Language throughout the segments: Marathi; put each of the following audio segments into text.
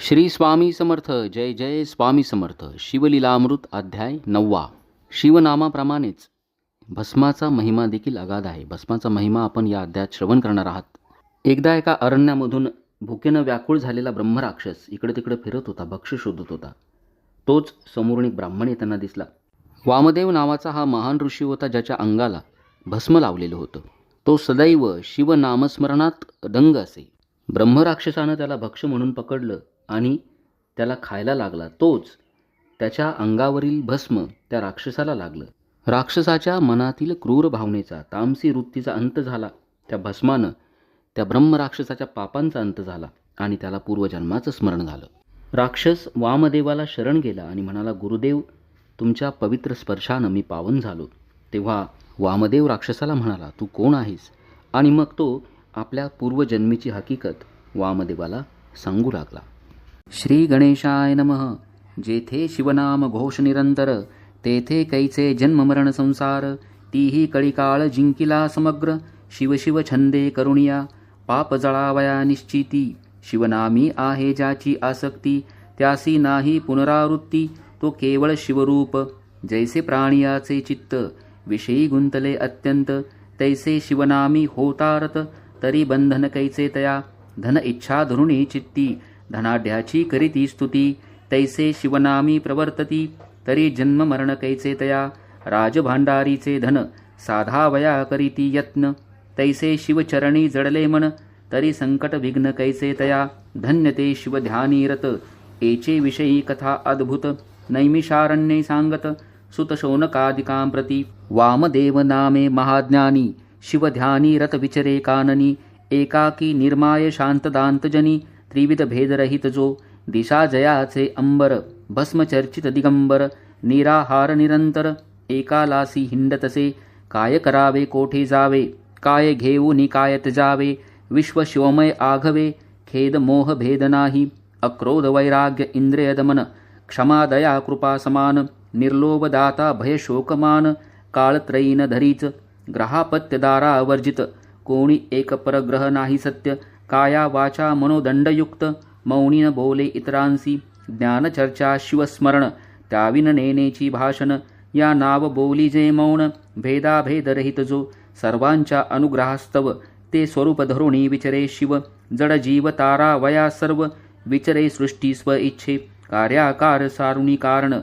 श्री स्वामी समर्थ. जय जय स्वामी समर्थ. शिवलीलामृत अध्याय 9. शिवनामाप्रमाणेच भस्माचा महिमा देखील अगाध आहे. भस्माचा महिमा आपण या अध्यायात श्रवण करणार आहात. एकदा एका अरण्यामधून भुकेनं व्याकुळ झालेला ब्रह्मराक्षस इकडे तिकडे फिरत होता, भक्ष्य शोधत होता. तोच समोरून एक ब्राह्मण येताना दिसला. वामदेव नावाचा हा महान ऋषी होता, ज्याच्या अंगाला भस्म लावलेलं होतं. तो सदैव शिवनामस्मरणात दंग असे. ब्रह्मराक्षसानं त्याला भक्ष्य म्हणून पकडलं आणि त्याला खायला लागला. तोच त्याच्या अंगावरील भस्म त्या राक्षसाला लागलं. राक्षसाच्या मनातील क्रूर भावनेचा, तामसी वृत्तीचा अंत झाला. त्या भस्मानं त्या ब्रह्मराक्षसाच्या पापांचा अंत झाला आणि त्याला पूर्वजन्माचं स्मरण झालं. राक्षस वामदेवाला शरण गेला आणि म्हणाला, गुरुदेव, तुमच्या पवित्र स्पर्शानं मी पावन झालो. तेव्हा वामदेव राक्षसाला म्हणाला, तू कोण आहेस? आणि मग तो आपल्या पूर्वजन्मीची हकीकत वामदेवाला सांगू लागला. श्री गणेशाय नमः. जेथे शिवनाम घोष निरंतर, तेथे कैचे जन्ममरण संसार. तीही कळीकाळ जिंकिला समग्र, शिव शिव छंदे करुणिया. पाप जळावया निश्चिती, शिवनामी आहे ज्याची आसक्ती. त्यासी नाही पुनरावृत्ती, तो केवळ शिवरूप. जैसे प्राणियाचे चित्त विषयी गुंतले अत्यंत, तैसे शिवनामी होतारत. तरी बंधन कैचे तया, धन इच्छा धरुणी चित्ती. धनाढ्याची करीती स्तुती, तैसे शिवनामी प्रवर्तती. तरी जन्म मरण कैचे तया, राजभांडारीचे धन साधावया करीती यत्न. तैसे शिवचरणी जडले मन, तरी संकट विघ्न कैचे तया. धन्य ते शिवध्यानी रत, एचे विषयी कथा अद्भुत. नैमिषारण्ये सांगत, सुत शौनकादिकां प्रति. वामदेव नामे महाज्ञानी, शिवध्यानी रत विचरे काननी. एकाकी निर्माय शांतदांतजनी, त्रिविध भेदरहित जो. दिशा जयाचे अंबर, भस्मचर्चित दिगंबर. निराहार निरंतर, एकालासी हिंडतसे. काय करावे कोठे जावे, काय घेऊ निकायत जावे. विश्व शिवमय आघवे, खेद मोह भेद नाही. अक्रोध वैराग्य इंद्रिय दमन, क्षमा दया कृपा समान. निर्लोभ दाता भय शोकमान, काळत्रयीन धरीच. ग्रहापत्य दारा वर्जित, कोणी एक परग्रह नाही सत्य. काया वाचा मनोदंडयुक्त, मौनी न बोले इतरांसी. ज्ञानचर्चा शिवस्मरण, त्याविन नेनेची भाषण. या नाव बोली जे मौन, भेदाभेदरहित जो. सर्वांच्या अनुग्रहास्तव, ते स्वरूप धरुणी विचरे शिव. जड जीव तारा वया सर्व, विचरे सृष्टी स्व इच्छे. कार्याकार सारुणी कारण,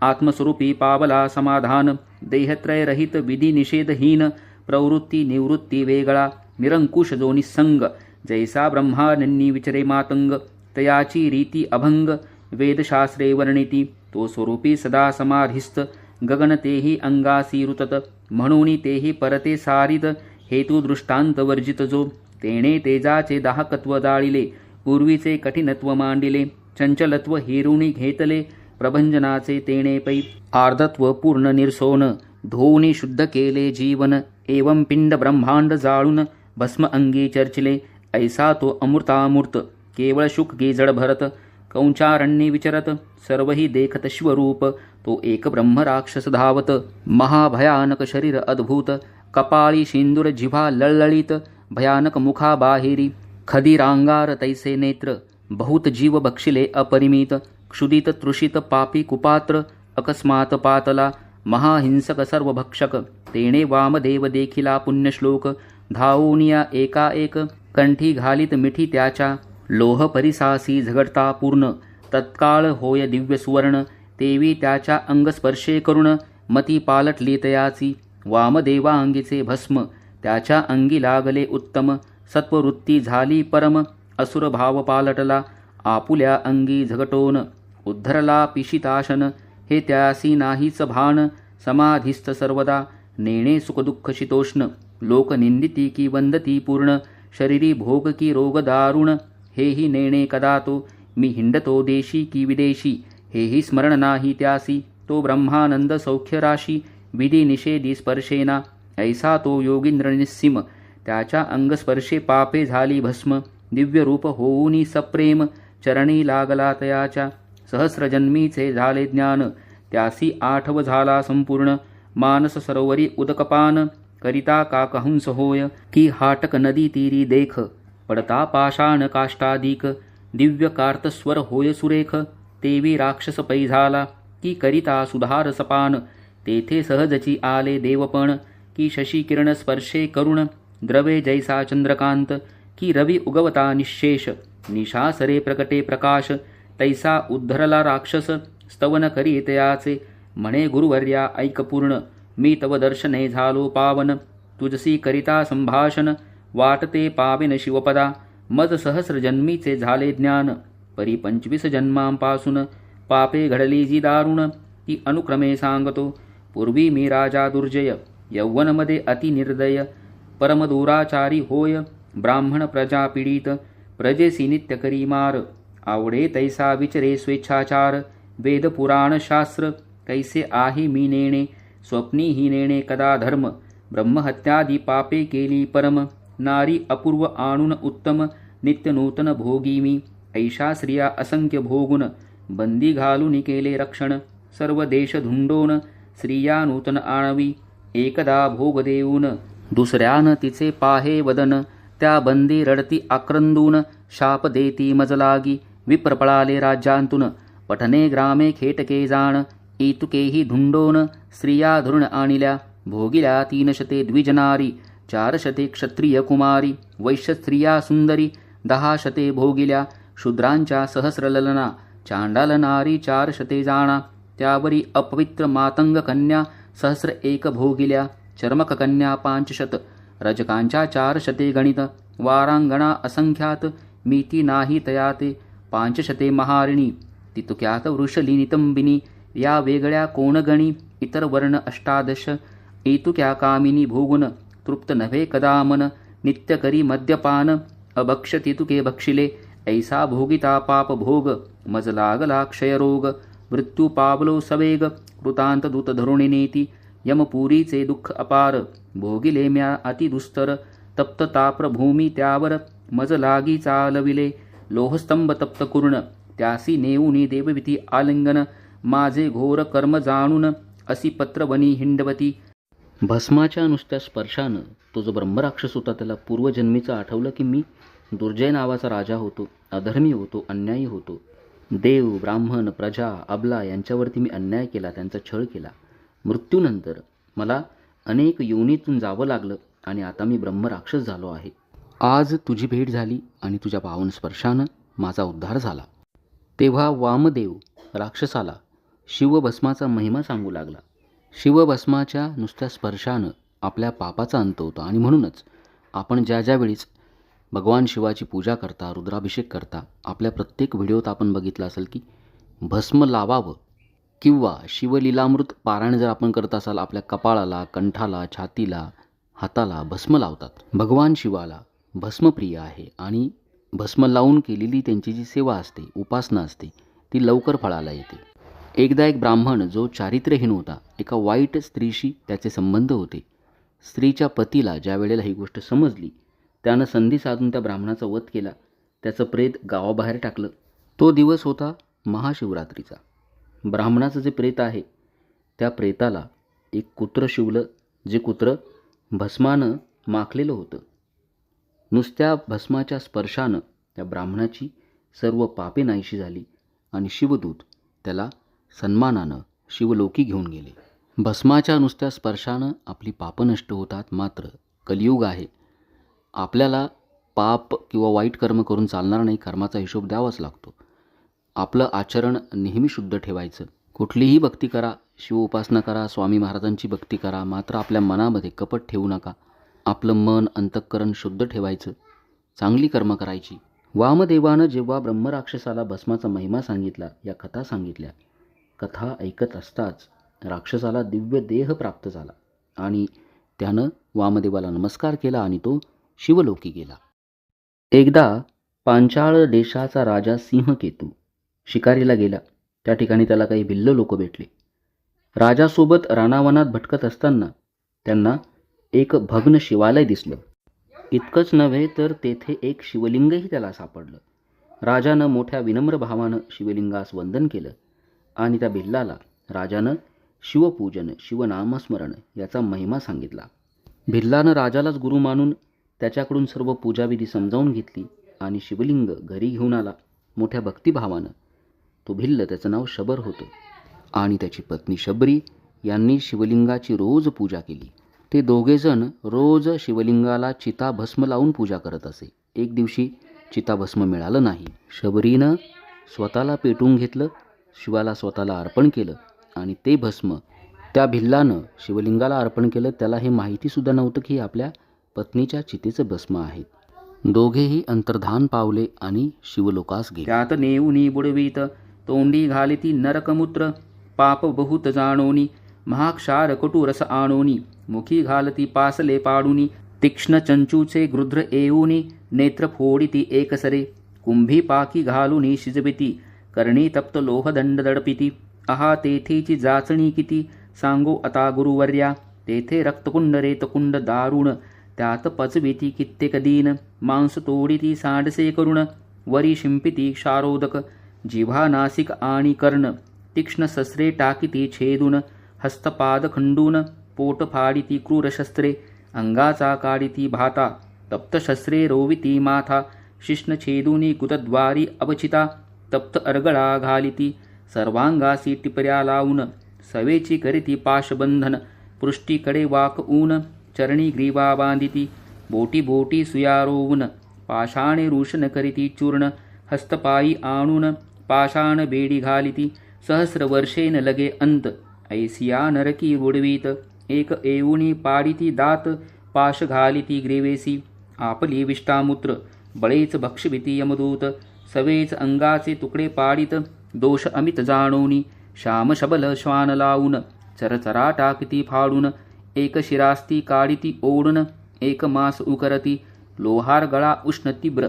आत्मस्वरूपी पावला समाधान. देहत्रय रहित विधी निषेधहीन, प्रवृत्ती निवृत्ती वेगळा. निरंकुश जो निसंग, जैसा ब्रह्मानंदी विचरे मातंग. तयाची रीती अभंग, वेदशास्त्रे वर्णिती. तो स्वरूपी सदा समाधिस्थ, गगन तेही अंगासी रुतत. म्हणून तेही परते सारित, हेतू दृष्टांत वर्जित जो. तेणे तेजाचे दाहकत्व दाळिले, पूर्वीचे कठिनत्व मांडिले. चंचलत्व हेरुणी घेतले, प्रभंजनाचे तेणे पै. आर्धत्व पूर्ण निरसोन, धोनी शुद्ध केले जीवन. एवं पिंड ब्रह्मांड जाळून, भस्म अंगी चर्चिले. ऐसा तो अमृतामूर्त, केवळ शुक गे जड भरत. कौंचारण्ये विचरत, सर्वही देखत शिवरूप. तो एक ब्रह्म राक्षस धावत, महाभयानक शरीर अद्भुत. कपाळी शेंदूर जिव्हा लळलळीत, भयानक मुखा बाहेरी. खदिरांगार तैसे नेत्र, बहुत जीव बक्षिले अपरिमित. क्षुदित तृषित पापी कुपात्र, अकस्मात पातला. महाहिंसक सर्व भक्षक, तेणे वामदेव देखिला पुण्यश्लोक. धावूनिया एकाएक, कंठी घालीत मिठी त्याच्या. लोह परिसासी झगडता पूर्ण, तत्काळ होय दिव्य सुवर्ण. तेवी त्याच्या अंगस्पर्शे करुण, मती पालटली तयाची. वामदेवांगीचे भस्म, त्याच्या अंगी लागले उत्तम. सत्ववृत्ती झाली परम, असुर भाव पालटला. आपुल्या अंगी झगटोन, उद्धरला पिशिताशन. हे त्यासी नाहीच भान, समाधिस्थ सर्वदा. नेणे सुखदुःख शीतोष्ण, लोक निंदिती की वंदती पूर्ण. शरीरी भोग की रोग दारुण, हेही नेणे कदा तो. मी हिंडतो देशी की विदेशी, हेही स्मरण नाही त्यासी. तो ब्रह्मानंद सौख्य राशी, विधी निषेधी स्पर्शेना. ऐसा तो योगींद्र निस्सीम, त्याच्या अंगस्पर्शे पापे झाली भस्म. दिव्य रूप होऊनी सप्रेम, चरणी लागला तयाच्या. सहस्रजन्मीचे झाले ज्ञान, त्यासी आठव झाला संपूर्ण. मानस सरोवरी उदकपान, करिता काकहंस होय. की हाटक नदी तीरी देख, पडता पाषाण काष्टाधिक. दिव्य कार्तस्वर होय सुरेख, तेवी राक्षस पै झाला, की करिता सुधार सपान, तेथे सहजची आले देवपण, की शशी किरण स्पर्शे करुण, द्रवे जैसा चंद्रकांत, की रवी उगवता निशेष, निशासरे प्रकटे प्रकाश, तैसा उद्धरला राक्षस, स्तवन करी तयाचे, म्हणे गुरुवर्या ऐक पूर्ण, मी तव दर्शने झालो पावन, तुझसी करिता संभाषण, वाटते पावेन शिवपदा, मज सहस्र जन्मीचे झाले ज्ञान, परी 25 जन्मांपासून, पापे घडली जी दारुण, ती अनुक्रमे सांगतो. पूर्वी मी राजा दुर्जय, यौवनमध्ये अति निर्दय, परमदुराचारी होय, ब्राह्मण प्रजा पीडित, प्रजेसी नित्य करी मार, आवडे तैसा विचरे स्वेच्छाचार, वेद पुराण शास्त्र कैसे आहे मी नेणे, स्वप्नी ही नेणे कदा धर्म, ब्रह्महत्यादी पापे केली परम, नारी अपूर्व आणून उत्तम, नित्य नूतन भोगी मी, ऐशा स्त्रिया असंख्य भोगुन, बंदी घालून केले रक्षण, सर्व देश धुंडोन, स्त्रिया नूतन आणवी, एकदा भोग देऊन, दुसऱ्यान तिचे पाहे वदन, त्या बंदी रडती आक्रंदून, शाप देती मजलागी, विप्र पळाले राज्यांतून, पठने ग्रामे खेटके जाण, इतुकेही धुंडोन, स्त्रिया धुरण आणिल्या, भोगिल्या 300 द्विजनारी, 400 क्षत्रिय कुमारी, वैश्य स्त्रिया सुंदरी, 1000 भोगिल्या, शूद्रांच्या सहस्रललना, चांडाल नारी 400 जाणा, त्यावरी अपवित्र मातंग कन्या 1,001 भोगिल्या, चर्मक कन्या 500, रजकांच्या 400 गणित, वारांगणा असंख्यात, मिती नाही तयाते, 500 महारिणी, तितुक्यात वृषली नितंबिनी, या वेगळ्या कोणगणी, इतर वर्ण 18, एतुक्या कामिनी भोगुन, तृप्त नव्हे कदा मन, नित्य करी मद्यपान, अभक्ष तितुके भक्षिले, ऐसा भोगिता पाप भोग, मज लागला क्षयरोग, मृत्यू पावलो सवेग, कृतांत दूत धरुणी नेती, यमपुरीचे दुःख अपार, भोगिले म्या अतिदुस्तर, तप्त ताप्र भूमी त्यावर, मज लागी चालविले, लोहस्तंभ तप्त कुर्ण, त्यासी नेऊनी देवविती आलिंगन, माझे घोर कर्म जाणून, असी पत्रवनी हिंडवती. भस्माच्या नुसत्या स्पर्शानं तो जो ब्रह्मराक्षस होता त्याला पूर्वजन्मीचं आठवलं की मी दुर्जय नावाचा राजा होतो, अधर्मी होतो, अन्यायी होतो. देव, ब्राह्मण, प्रजा, अबला यांच्यावरती मी अन्याय केला, त्यांचा छळ केला. मृत्यूनंतर मला अनेक योनीतून जावं लागलं आणि आता मी ब्रह्मराक्षस झालो आहे. आज तुझी भेट झाली आणि तुझ्या पावन स्पर्शानं माझा उद्धार झाला. तेव्हा वामदेव राक्षसाला शिवभस्माचा महिमा सांगू लागला. शिवभस्माच्या नुसत्या स्पर्शानं आपल्या पापाचा अंत होतो आणि म्हणूनच आपण ज्या ज्या वेळीच भगवान शिवाची पूजा करता, रुद्राभिषेक करता, आपल्या प्रत्येक व्हिडिओत आपण बघितलं असेल की भस्म लावावं किंवा शिवलीलामृत पारायण जर आपण करत असाल, आपल्या कपाळाला, कंठाला, छातीला, हाताला भस्म लावतात. भगवान शिवाला भस्मप्रिय आहे आणि भस्म लावून केलेली त्यांची जी सेवा असते, उपासना असते, ती लवकर फळाला येते. एकदा एक ब्राह्मण जो चारित्र्यहीन होता, एका वाईट स्त्रीशी त्याचे संबंध होते. स्त्रीच्या पतीला ज्या वेळेला ही गोष्ट समजली, त्यानं संधी साधून त्या ब्राह्मणाचा वध केला, त्याचं प्रेत गावाबाहेर टाकलं. तो दिवस होता महाशिवरात्रीचा. ब्राह्मणाचं जे प्रेत आहे त्या प्रेताला एक कुत्र शिवलं, जे कुत्र भस्मानं माखलेलं होतं. नुसत्या भस्माच्या स्पर्शानं त्या ब्राह्मणाची सर्व पापे नाहीशी झाली आणि शिवदूत त्याला सन्मानानं शिवलोकी घेऊन गेले. भस्माच्या नुसत्या स्पर्शानं आपली पापं नष्ट होतात. मात्र कलियुग आहे, आपल्याला पाप किंवा वाईट कर्म करून चालणार नाही, कर्माचा हिशोब द्यावाच लागतो. आपलं आचरण नेहमी शुद्ध ठेवायचं. कुठलीही भक्ती करा, शिव उपासना करा, स्वामी महाराजांची भक्ती करा, मात्र आपल्या मनामध्ये कपट ठेवू नका. आपलं मन, अंतःकरण शुद्ध ठेवायचं, चांगली कर्म करायची. वामदेवानं जेव्हा ब्रह्मराक्षसाला भस्माचा महिमा सांगितला, या कथा सांगितल्या, कथा ऐकत असताच राक्षसाला दिव्य देह प्राप्त झाला आणि त्यानं वामदेवाला नमस्कार केला आणि तो शिवलोकी गेला. एकदा पांचाळ देशाचा राजा सिंहकेतू शिकारीला गेला. त्या ठिकाणी त्याला काही भिल्ल लोक भेटले. राजासोबत रानावनात भटकत असताना त्यांना एक भग्न शिवालय दिसलं. इतकंच नव्हे तर तेथे एक शिवलिंगही त्याला सापडलं. राजानं मोठ्या विनम्र भावानं शिवलिंगास वंदन केलं आणि त्या भिल्लाला राजानं शिवपूजन, शिवनामस्मरण याचा महिमा सांगितला. भिल्लानं राजालाच गुरु मानून त्याच्याकडून सर्व पूजाविधी समजावून घेतली आणि शिवलिंग घरी घेऊन आला मोठ्या भक्तिभावानं. तो भिल्ल, त्याचं नाव शबर होतं, आणि त्याची पत्नी शबरी यांनी शिवलिंगाची रोज पूजा केली. ते दोघेजण रोज शिवलिंगाला चिताभस्म लावून पूजा करत असे. एक दिवशी चिताभस्म मिळालं नाही. शबरीनं स्वतःला पेटून घेतलं, शिवाला स्वतःला अर्पण केलं, आणि ते भस्म त्या भिल्लानं शिवलिंगाला अर्पण केलं. त्याला हे माहितीसुद्धा नव्हतं की आपल्या पत्नीच्या चितेचं भस्म आहे. दोघेही अंतर्धान पावले आणि शिवलोकास गेले. त्यात नेऊनी बुडवीत तोंडी घालिती नरकमूत्र, पाप बहुत जाणोनी महाक्षार कटुरस आणोनी, मुखी घालती पासले पाडुनी, तीक्ष्ण चंचूचे गृध्र येऊनी, नेत्र फोडिती एकसरे, कुंभी पाकी घालुनी शिजविती, कर्णी तप्त लोहदंड दडपिती. आहा तेथेची जाचणी किती, सांगो आता गुरुवर्या, तेथे रक्तकुंड रेतकुंड दारुण, त्यात पचविती कित्येक दिन, मांस तोडिती सांडसे करुण, वरी शिंपिती क्षारोदक, जिव्हा नासिक आणि कर्ण, तीक्ष्ण शस्त्रे टाकिती छेदून, हस्तपाद खंडून, पोट फाडिती क्रूर शस्त्रे, अंगाचा काढिती भाता, तप्त शस्त्रे रोविती माथा, शिष्ण छेदुनी कुतद्वारी अवचिता, तप्त अर्गळा घालिती, सर्वांगासी टिपऱ्या लावून, सवेची करीती पाशबंधन, पृष्टीकडे वाकऊन, चरणी ग्रीवा बांधिती, बोटी बोटी सुयारोवून, पाषाणे रूषण करीती चूर्ण, हस्तपायी आणून, पाषाण बेडी घालिती, सहस्र वर्षेन लगे अंत, ऐसिया नरकी उडवीत, एक येऊनी पाडिती दात, पाश घालिती ग्रीवेसी, आपली विष्टामूत्र, बळेच भक्षविती यमदूत, सवेच अंगाचे तुकडे पाडित, दोष अमित जाणोनी, श्याम शबल श्वान लावून, चरचरा टाकिती फाडून, एक शिरास्ती काढिती ओढून, एक मास उकरती, लोहार गळा उष्ण तीव्र,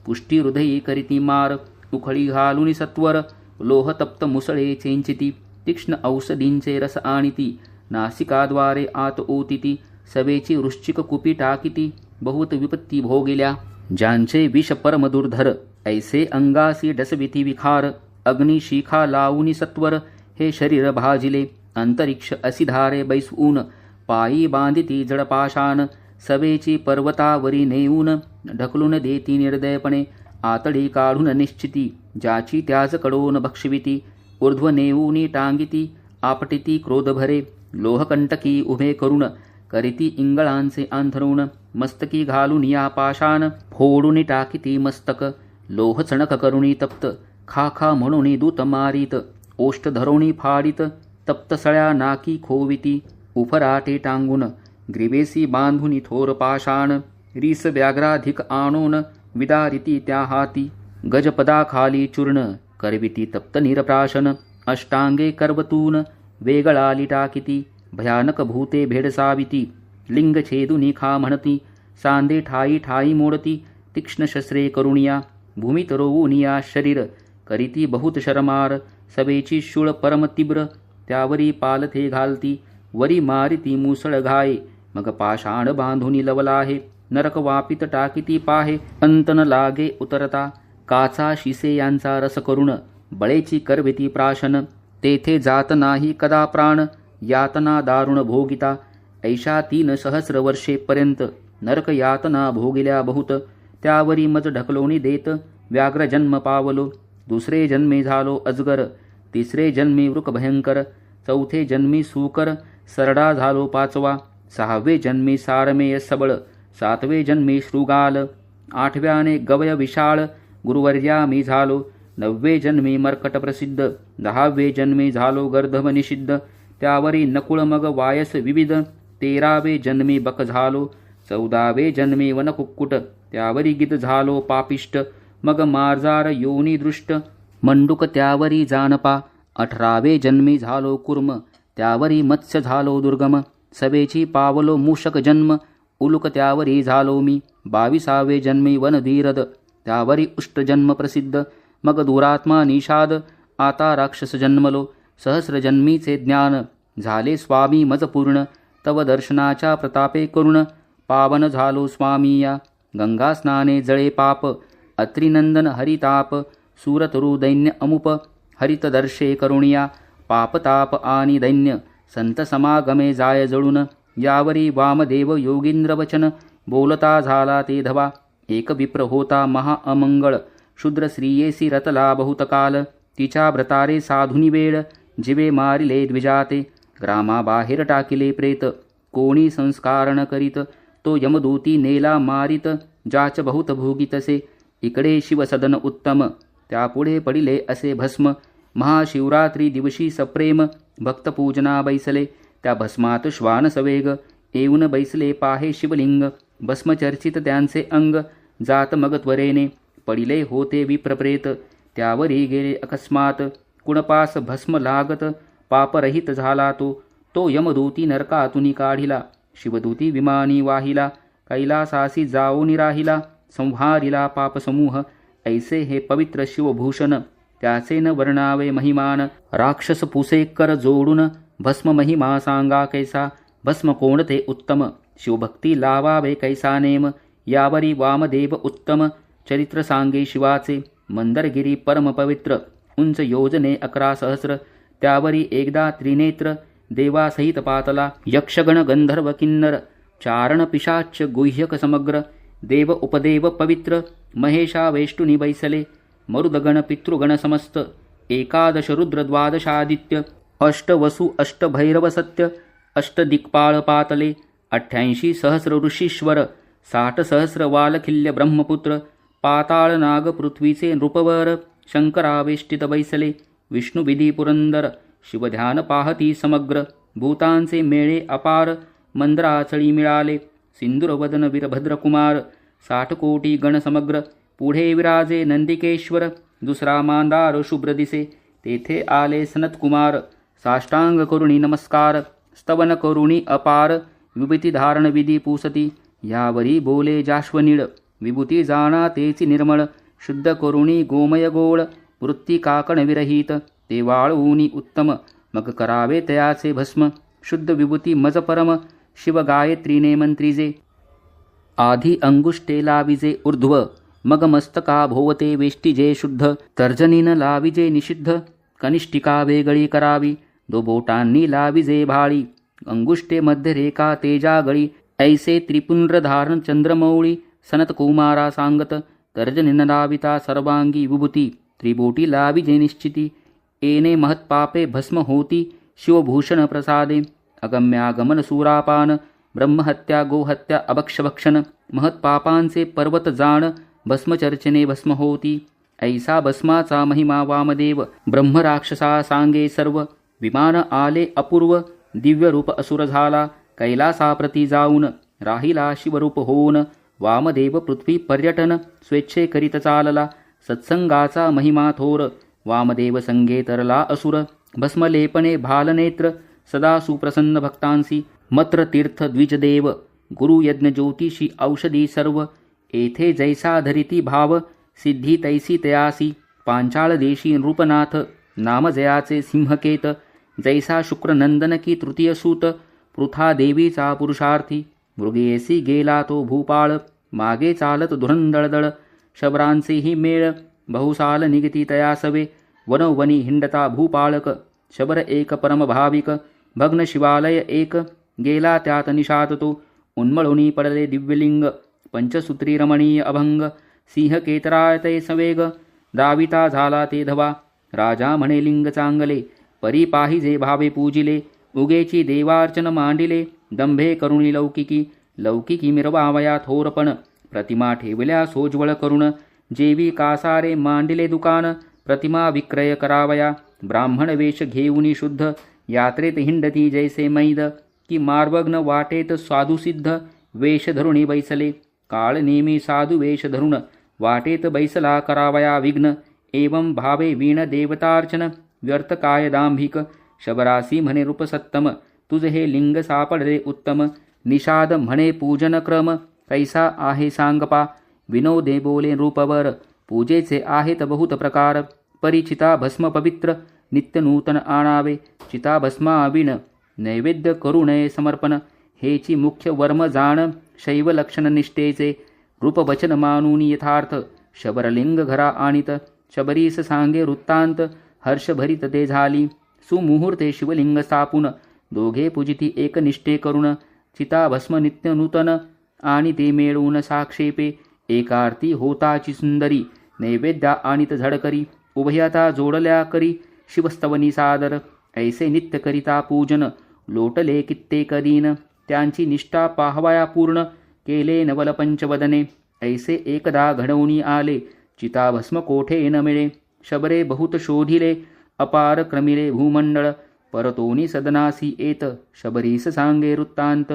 पुष्टी हृदयी करीती मार, उखळी घालुनी सत्वर, लोहतप्त मुसळे चेंचिती, तीक्ष्ण औषधींचे रस आणिती, नासिकाद्वारे आत ओतिती, सवेची वृश्चिक कुपी टाकिती, बहुत विपत्ती भोगिल्या, ज्यांचे विष परम दुर्धर, ऐसे अंगासी डसविती विखार, अग्निशिखा लावुनी सत्वर, हे शरीर भाजिले, अंतरिक्ष असिधारे बैसवून, पायी बांधिती जडपाशान, सवेची पर्वतावरी नेऊन, ढकलून देती निर्दयपणे, आतडी काढून निश्चिती, ज्याची त्याच कडोन भक्षविती, ऊर्ध्व नेऊनी टांगिती, आपटिती क्रोधभरे, लोहकंटकी उभे करून, करीती इंगळांचे अंथरुण, मस्तकी घालून या पाशान, फोडून टाकिती मस्तक, लोह चणक करुणी तप्त, खा खा म्हणून दूत मारीत, ओष्ठ धरोणी फाडित, तप्त सळ्या नाकी खोविती, उफराटे टांगून, ग्रीवेसी बांधुनी थोर पाषाण, रीस व्याघ्राधिक आणून, विदारिती त्या हाती, गजपदा खाली चूर्ण, करविती तप्त निरप्राशन, अष्टांगे करवतून, वेगळाली टाकिती, भयानक भूते भेडसाविती, लिंग छेदुनी खा म्हणती, सांदे ठाई ठाई मोडती, तीक्ष्ण शस्त्रे करुणिया, भूमीत रोवुनिया शरीर, करीती बहुत शरमार, सवेची शूळ परम तीव्र, त्यावरी पालथे घालती, वरी मारिती मुसळ घाये, मग पाषाण बांधुनी लवलाहे, नरक वापित टाकिती पाहे, अंतन लागे उतरता, काचा शिसे यांचा रस करुण, बळेची करविती प्राशन, तेथे जात नाही कदा प्राण, यातना दारुण भोगिता, ऐशा 3 सहस्र वर्षेपर्यंत नरक यातना भोगिल्या बहुत, त्यावरी मज ढकलोनी देत, व्याघ्र जन्म पावलो, दुसरे जन्मी झालो अजगर, तिसरे जन्मी वृक भयंकर, चौथे जन्मी सूकर, सरडा झालो 5वा, 6वे जन्मी सारमेय सबळ, 7वे जन्मी शृगाल, 8व्याने गवय विशाळ, गुरुवर्या मी झालो, 9वे जन्मी मर्कट प्रसिद्ध, 10वे जन्मी झालो गर्धभ निषिद्ध, त्यावरी नकुळ मग वायस विविध, 13वे जन्मी बक झालो, 14वे जन्मी वनकुक्कुट, त्यावरी गिद झालो पापिष्ट, मग मार्जार योनी दृष्ट, मंडूक त्यावरी जानपा, 18वे जन्मी झालो कुर्म, त्यावरी मत्स्य झालो दुर्गम, सवेची पावलो मूषक जन्म, उलुक त्यावरी झालो मी, 22वे जन्मी वनधीरद, त्यावरी उष्टजन्म प्रसिद्ध, मग दुरात्मा निषाद, आता राक्षस जन्मलो, सहस्र जन्मीचे ज्ञान, झाले स्वामी मज पूर्ण, तव दर्शनाच्या प्रतापे करुण, पावन झालो स्वामी या, गंगा स्नाने जळे पाप, अत्रिनंदन हरिताप, सूरतरु दैन्य अमुप, हरित दर्शे करुणिया, पापताप आणि दैन्य, संत समागमे जाय जळून, यावरी वामदेव योगींद्र वचन, बोलता झाला ते धवा, एक विप्र होता महा अमंगळ, शूद्र स्त्रियेसी रतला बहुतकाल, तिच्या व्रतारे साधुनी वेळ, जिवे मारिले द्विजाते, ग्रामाबाहेर टाकिले प्रेत, कोणी संस्कारण करीत, तो यमदूती नेला मारित, जाच बहुत भोगितसे, इकडे शिवसदन उत्तम, त्यापुढे पडिले असे भस्म, महाशिवरात्री दिवशी सप्रेम, भक्तपूजना बैसले, त्या भस्मात श्वान सवेग, येऊन बैसले पाहे शिवलिंग, भस्मचर्चित त्यांचे अंग, जात मग त्वरेने, पडिले होते विप्रप्रेत, त्यावरी गेले अकस्मात, कुणपास भस्म लागत, पापरहित झाला तो यमदूती नरकातुनी काढिला, शिवदूती विमानी वाहिला, कैलासासी जाऊनी राहिला, संहारिला पापसमूह, ऐसे हे पवित्र शिवभूषण, त्याचे न वर्णावे महिमान, राक्षस पुसे कर जोडून, भस्म महिमा सांगा कैसा, भस्म कोणते उत्तम, शिवभक्ती लावावे कैसा नेम, यावरी वामदेव उत्तम, चरित्र सांगे शिवाचे, मंदरगिरी परम पवित्र, उंच योजने 11 सहस्र, त्यावरी एकदा त्रिनेत्र, देवासहित पातला, यक्षगण गंधर्व किन्नर, चारण पिशाच गुह्यक समग्र, देव उपदेव पवित्र, महेशा वेष्टुनी बैसले, मरुदगण पितृगण समस्त, 11 रुद्र 12 आदित्य, 8 वसु 8 भैरव सत्य, 8 दिक्पाळ पातले, 88 सहस्र ऋषीश्वर, 60 सहस्र वालखिल्य ब्रह्मपुत्र, पाताळ नाग पृथ्वीचे नृपवर, शंकरावेष्टित बैसले, विष्णुविधी पुरंदर, शिवध्यान पाहती समग्र, भूतांचे मेळे अपार, मंद्राचळी मिळाले, सिंदूरवदन वीरभद्रकुमार, 60 कोटी गण समग्र, पुढे विराजे नंदिकेश्वर, दुसरा मांदार शुभ्र दिसे, तेथे आले सनतकुमार, साष्टांग करुणी नमस्कार, स्तवन करुणी अपार, विभूती धारण विधी पुसती, यावरी बोले जाश्वनीळ, विभूती जाणा तेची निर्मळ, शुद्ध करुणी गोमय गोळ, वृत्ती काकण विरहित, ते वाळूनी उत्तम, मग करावे तयाचे भस्म, शुद्ध विभूती मज परम, शिव गायत्रीने मंत्रीजे, आधी अंगुष्टे लाविजे ऊर्ध्व, मग मस्तका भोवते वेष्टीजे शुद्ध, तर्जनीन लाविजे निषिद्ध, कनिष्ठिका वेगळी करावी, 2 बोटांनी लाविजे भाळी, अंगुष्टे मध्य रेखा तेजागळी, ऐसे त्रिपुंड्र धारण चंद्रमौळी, सनत कुमारा सांगत, तर्जनीन लाविता सर्वांगी विभूती, त्रिबोटी लाविजे निश्चिती, येणे महत्पापे भस्म होती, शिवभूषण प्रसादे, अगम्यागमन सुरापान, ब्रह्महत्या गोहत्या अभक्षभक्षण, महत्पापांचे पर्वत जाण, भस्मचर्चने भस्म होती, ऐसा भस्माचा महिमा वामदेव, ब्रह्मराक्षसा सांगे सर्व, विमान आले अपूर्व, दिव्य रूप असुर झाला, कैलासाप्रती जाऊन, राहिला शिवरूप होऊन, वामदेव पृथ्वी पर्यटन, स्वेच्छे करीत चालला, सत्संगाचा महिमा थोर, वामदेव संगे तरला असुर, भस्मलेपणे भालनेत्र, सदा सुप्रसन्न भक्तांसी, मत्र तीर्थ द्विजदेव, गुरु यज्ञ ज्योतिषी औषधी सर्व, येथे जैसा धरिती भाव, सिद्धी तैसी तयासी, पांचाळ देशी नृपनाथ, नाम जयाचे सिंहकेत, जैसा शुक्रनंदन की तृतीय सूत, पृथा देवीचा पुरुषार्थी, मृगेसी गेला तो भूपाळ, मागे चालत धुरंदळदळ, शबरांचेही मेळ, बहुसाल निगती तयासवे, वनवनी हिंडता भूपाळक, शबर एक परमभाविक, भग्न शिवालय एक, गेला त्यात निशात तो, उन्मळुनी पडले दिव्यलिंग, पंचसूत्री रमणीय अभंग, सिंह केतराय ते सवेग, दाविता झाला ते धवा, राजा म्हणे लिंग चांगले, परी पाहिजे भावे पूजिले, उगेची देवार्चन मांडिले, दंभे करुणी लौकिकी, लौकिकी मिरवावया थोरपण, प्रतिमा ठेवल्या सोज्वळ करुण, जेवी कासारे मांडिले दुकान, प्रतिमा विक्रय करावया, ब्राह्मण वेश घेऊनी शुद्ध, यात्रेत हिंडती जैसे मैद, की मार्वग्न वाटेत साधुसिद्ध, वेश धरुणी बैसले, काळ नेमी साधु वेश धरुण, वाटेत बैसला करावया विघ्न, एवं भावे वीण देवतार्चन, व्यर्थ काय दांभिक, शबरासी म्हणे रूपसत्तम, तुझ हे लिंग सापडले उत्तम, निषाद म्हणे पूजन क्रम, कैसा आहे सांगपा, विनोदे बोले रूपवर, पूजेचे आहेत बहुत प्रकार, परिचिता भस्म पवित्र, नित्य नूतन आणावे, चिता भस्माविण, नैवेद्य करू नये समर्पण, हेची मुख्य वर्म जाण, शैव लक्षण निष्ठेचे, रूपवचन मानून यथार्थ, शबरलिंग घरा आणित, शबरीस सांगे वृत्तांत, हर्षभरित ते झाली, सुमुहूर्ते शिवलिंग स्थापून, दोघे पूजिती एक निष्ठे करुण, चिता भस्म नित्य नूतन, आणि ते मिळवून साक्षेपे, एकार्ती होताची सुंदरी, नैवेद्या आणीत झड करी उभयता जोडल्या करी शिवस्तवनी सादर ऐसे नित्य करिता पूजन लोटले कित्येक दिन त्यांची निष्ठा पाहवाया पूर्ण केले नवल पंचवदने ऐसे एकदा घडवून आले चिताभस्म कोठे न मिळे शबरे बहुत शोधिले अपार क्रमिले भूमंडळ परतोनी सदनासी येत शबरीस सांगे वृत्तांत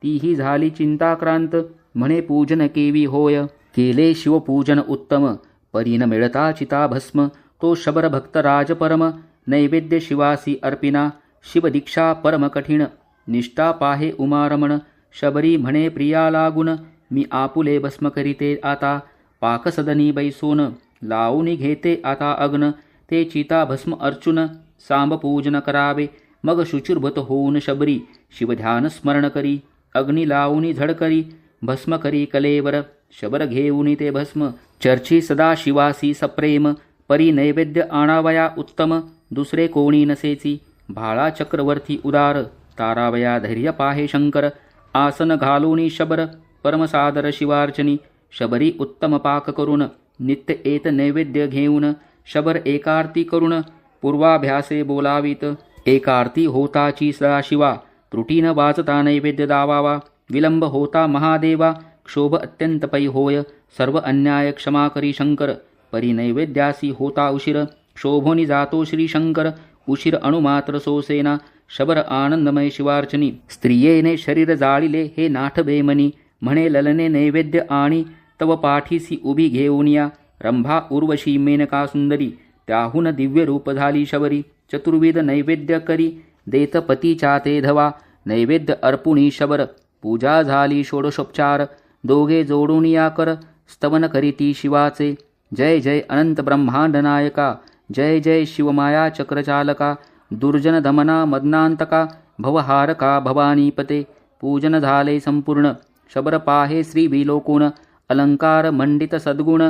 तीही झाली चिंताक्रांत म्हणे पूजन केवी होय केले शिवपूजन उत्तम परीन मिळता चिताभस्म तो शबर भक्त राजपरम नैवेद्य शिवासी अर्पिना शिवदीक्षा परम कठीण निष्ठा पाहे उमारमण शबरी म्हणे प्रिया लागून मी आपुले भस्म करीते आता पाकसदनी बैसून लावून घेते आता अग्न ते चिता भस्म अर्चुन सांब पूजन करावे मग शुचिर्भत होऊन शबरी शिवध्यान स्मरण करी अग्नी लावून झड करी भस्म करी कलेवर शबर घेऊन ते भस्म चर्ची सदा शिवासी सप्रेम परी नैवेद्य आणावया उत्तम दुसरे कोणी नसेची भाळा चक्रवर्ती उदार तारावया धैर्य पाहे शंकर आसन घालूनी शबर परमसादर शिवार्चनी शबरी उत्तम पाक करून नित्य एत नैवेद्य घेऊन शबर एकार्ती करून पूर्वाभ्यासे बोलावीत एकार्ती होताची सदाशिवा त्रुटीन वाचता नैवेद्य दावावा विलंब होता महादेवा क्षोभ अत्यंत पै होय सर्व अन्याय क्षमा करी शंकर परी नैवेद्यासी होता उशीर क्षोभोनी जातो श्री शंकर उशीर अणुमात्र सोसेना शबर आनंदमय शिवार्चनी स्त्रियेने शरीर जाळिले हे नाथ बेमनी म्हणे ललने नैवेद्य आणि तव पाठीसी उभी घेऊन या रंभा उर्वशी मेनका सुंदरी त्याहून दिव्य रूप झाली शबरी चतुर्विध नैवेद्य करी देत पतीच्या ते धवा नैवेद्य अर्पुणी शबर पूजा झाली षोडशोपचार दोघे जोडून या कर स्तवन करीती शिवाचे जय जय अनंत ब्रह्मांड नायका जय जय शिवमाया चक्रचालका दुर्जन दमना मदनांतका भवहारका भवानीपते पूजन झाले संपूर्ण शबर पाहे श्री विलोकुण अलंकार मंडित सद्गुण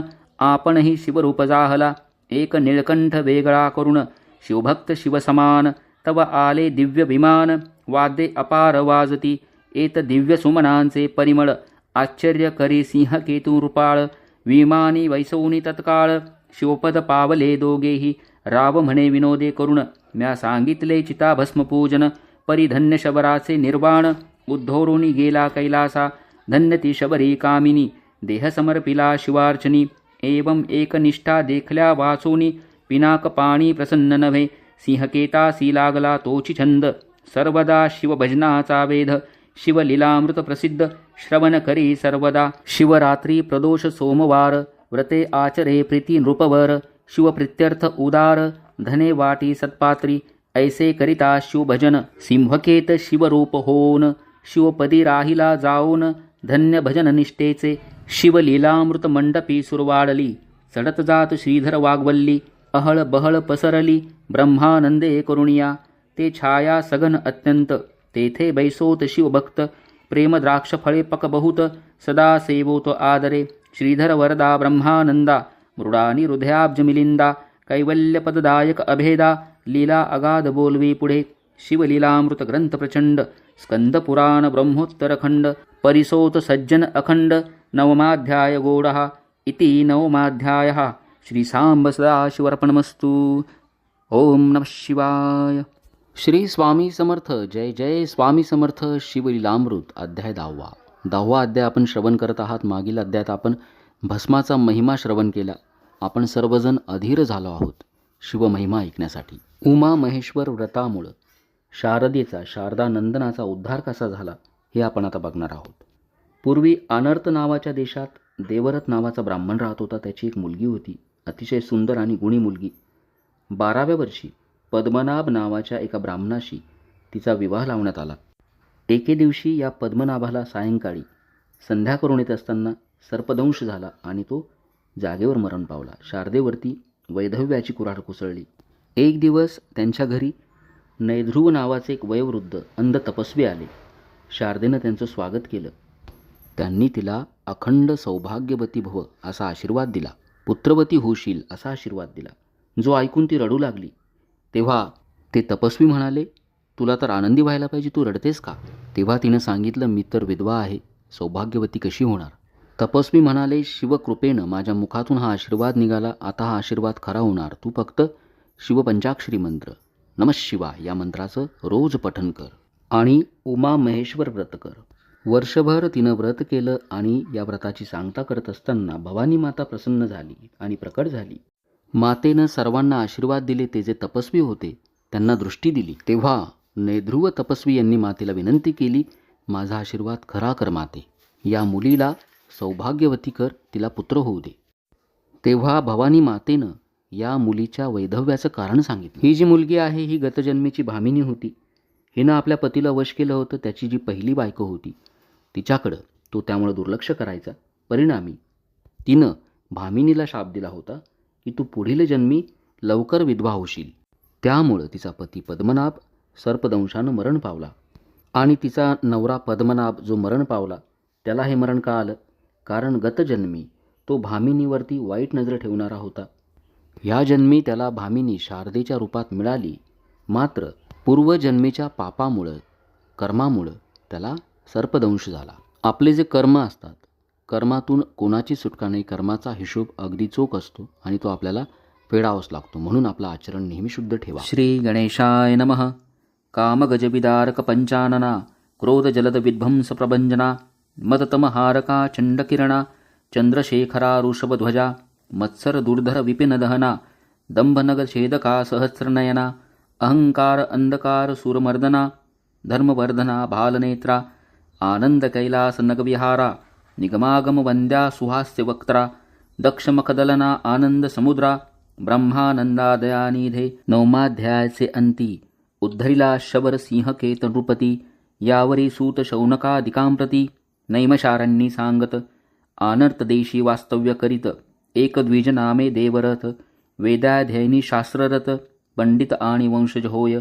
आपणही शिवरूप जाहला एक निळकंठ वेगळा करुण शिवभक्त शिवसमान तव आले दिव्य विमान वाद्ये अपार वाजती एत दिव्य सुमनांचे परिमळ आश्चर्य करी सिंह केतू रूपाळ विमानी वैसवनी तत्काळ शिवपद पावले दोघेही राव म्हणे विनोदे करुण म्या सांगितले चिताभस्म पूजन परिधन्य शबराचे निर्वाण उद्धोरुनी गेला कैलासा धन्य ती शबरी कामिनी देह समर्पिला शिवार्चनी एवं एकनिष्ठा देखल्या वाचोनी पिनाक पाणी प्रसन्न नव्हे सिंहकेतासी लागला तोची छंद सर्वदा शिवभजनाचा वेध शिवलीलामृत प्रसिद्ध श्रवण करी सर्वदा शिवरात्री प्रदोष सोमवार व्रते आचरे प्रीती नृपवर शिवप्रित्यर्थ उदार धने वाटी सत्पात्री ऐसे करिता शिवभजन सिंहकेत शिवरूप होऊन शिवपदी राहिला जाऊन धन्य भजन निष्ठेचे शिवलीलामृत मंडपी सुरवाडली चढत जात श्रीधर वाग्वल्ली अहळ बहळ पसरली ब्रह्मानंदे करुणिया ते छाया सघन अत्यंत तेथे बैसोत शिवभक्त प्रेम द्राक्ष फळे पक बहुत सदा सेवोत आदरे श्रीधर वरदा ब्रह्मानंदा मृडानी हृदयाब्ज मिलिंदा कैवल्यपददायक अभेदा लीला अगाध बोलवी पुढे शिवलीलामृत ग्रंथ प्रचंड स्कंद पुराण ब्रह्मोत्तरखंड परिसोत सज्जन अखंड नवमाध्याय गोडः इति नवमाध्यायः श्रीसांब सदाशिवर्पणमस्तु ओम नमः शिवाय. श्री स्वामी समर्थ. जय जय स्वामी समर्थ. शिवलीलामृत अध्याय 10वा अध्याय आपण श्रवण करत आहात. मागील अध्यायात आपण भस्माचा महिमा श्रवण केला. आपण सर्वजण अधीर झालो आहोत शिवमहिमा ऐकण्यासाठी. उमा महेश्वर व्रतामुळं शारदा नंदनाचा उद्धार कसा झाला हे आपण आता बघणार आहोत. पूर्वी अनर्थ नावाच्या देशात देवरथ नावाचा ब्राह्मण राहत होता. त्याची एक मुलगी होती, अतिशय सुंदर आणि गुणी मुलगी. 12व्या वर्षी पद्मनाभ नावाच्या एका ब्राह्मणाशी तिचा विवाह लावण्यात आला. एके दिवशी या पद्मनाभाला सायंकाळी संध्या करून येत असताना सर्पदंश झाला आणि तो जागेवर मरण पावला. शारदेवरती वैधव्याची कुऱ्हाड कोसळली. एक दिवस त्यांच्या घरी नैध्रुव नावाचे एक वयोवृद्ध अंध तपस्वी आले. शारदेनं त्यांचं स्वागत केलं. त्यांनी तिला अखंड सौभाग्यवती भव असा आशीर्वाद दिला. पुत्रवती होशील असा आशीर्वाद दिला. जो ऐकून ती रडू लागली तेव्हा ते तपस्वी म्हणाले, तुला तर आनंदी व्हायला पाहिजे, तू रडतेस का? तेव्हा तिनं सांगितलं, मी तर विधवा आहे, सौभाग्यवती कशी होणार? तपस्वी म्हणाले, शिवकृपेनं माझ्या मुखातून हा आशीर्वाद निघाला. आता हा आशीर्वाद खरा होणार. तू फक्त शिवपंचाक्षरी मंत्र नमः शिवाय या मंत्राचं रोज पठन कर आणि उमा महेश्वर व्रत कर. वर्षभर तिनं व्रत केलं आणि या व्रताची सांगता करत असताना भवानी माता प्रसन्न झाली आणि प्रकट झाली. मातेनं सर्वांना आशीर्वाद दिले. ते जे तपस्वी होते त्यांना दृष्टी दिली. तेव्हा नेध्रुव तपस्वी यांनी मातेला विनंती केली, माझा आशीर्वाद खरा कर माते. या मुलीला सौभाग्यवती कर, तिला पुत्र होऊ दे. तेव्हा भवानी मातेनं या मुलीच्या वैधव्याचं कारण सांगितलं. ही जी मुलगी आहे ही गतजन्मीची भामिनी होती. हिनं आपल्या पतीला वश केलं होतं. त्याची जी पहिली बायको होती तिच्याकडं तो त्यामुळे दुर्लक्ष करायचा. परिणामी तिनं भामिनीला शाप दिला होता की तू पुढील जन्मी लवकर विधवा होशील. त्यामुळं तिचा पती पद्मनाभ सर्पदंशानं मरण पावला आणि तिचा नवरा पद्मनाभ जो मरण पावला त्याला हे मरण का आलं? कारण गतजन्मी तो भामिनीवरती वाईट नजर ठेवणारा होता. ह्या जन्मी त्याला भामिनी शारदेच्या रूपात मिळाली. मात्र पूर्वजन्मीच्या पापामुळं कर्मामुळं त्याला सर्पदंश झाला. आपले जे कर्म असतात, कर्मातून कोणाची सुटका नाही. कर्माचा हिशोब अगदी चोख असतो आणि तो आपल्याला फेडावाच लागतो. म्हणून आपलं आचरण नेहमी शुद्ध ठेवा. श्री गणेशाय नमः. कामगजविदारक पंचानना क्रोधजलद विध्वंस प्रभंजना मदतमहारका चंडकिरणा चंद्रशेखरा ऋषभध्वजा मत्सर दुर्धर विपिन दहना दंभनग छेदका सहस्रनयना अहंकार अंधकार सूरमर्दना धर्मवर्धना भालनेत्रा आनंद कैलास नगविहारा निगमागम वंद्या सुहास्य वक्त्रा दक्षमखदलना आनंद समुद्रा ब्रह्मानंदादयानिधे. नवमाध्यायाचे अंती उद्धरिला शबर सिंहकेत नृपती यावरी सूत शौनकादिकांप्रती नैमशारण्यी सांगत आनर्त देशी वास्तव्य करीत एक द्विज नामे देवरथ वेदाध्ययनी शास्त्ररथ पंडित आणि वंशज होय.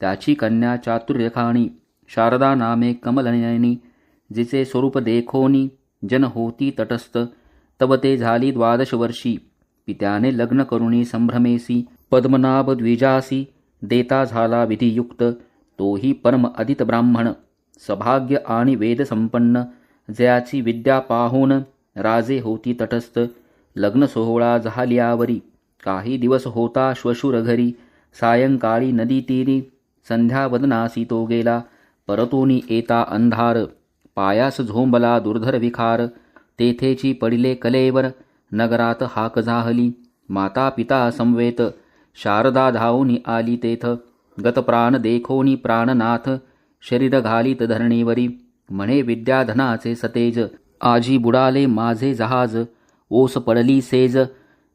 त्याची कन्या चातुर्यखाणी शारदा नामे कमलनयनी जिचे स्वरूप देखोनी जन होती तटस्थ. तव ते झाली 12 वर्षी पित्याने लग्न करुणी संभ्रमेसी पद्मनाभ द्विजासी देता झाला विधियुक्त. तोही परम अदित ब्राह्मण सभाग्य आणि वेद संपन्न जयाची विद्या पाहून राजे होती तटस्थ. लग्न सोहळा झाल्यावरी काही दिवस होता श्वशुर घरी. सायंकाळी नदी तीरी संध्यावदनासी तो गेला. परतोनी येता अंधार पायास झोंबला दुर्धर विखार. तेथेची पडिले कलेवर नगरात हाक झाहली. माता पिता समवेत शारदा धावूनी आली तेथ. गतप्राण देखोनी प्राणनाथ शरीर घालीत धरणीवरी. म्हणे विद्याधनाचे सतेज आजी बुडाले माझे जहाज. ओस पडली सेज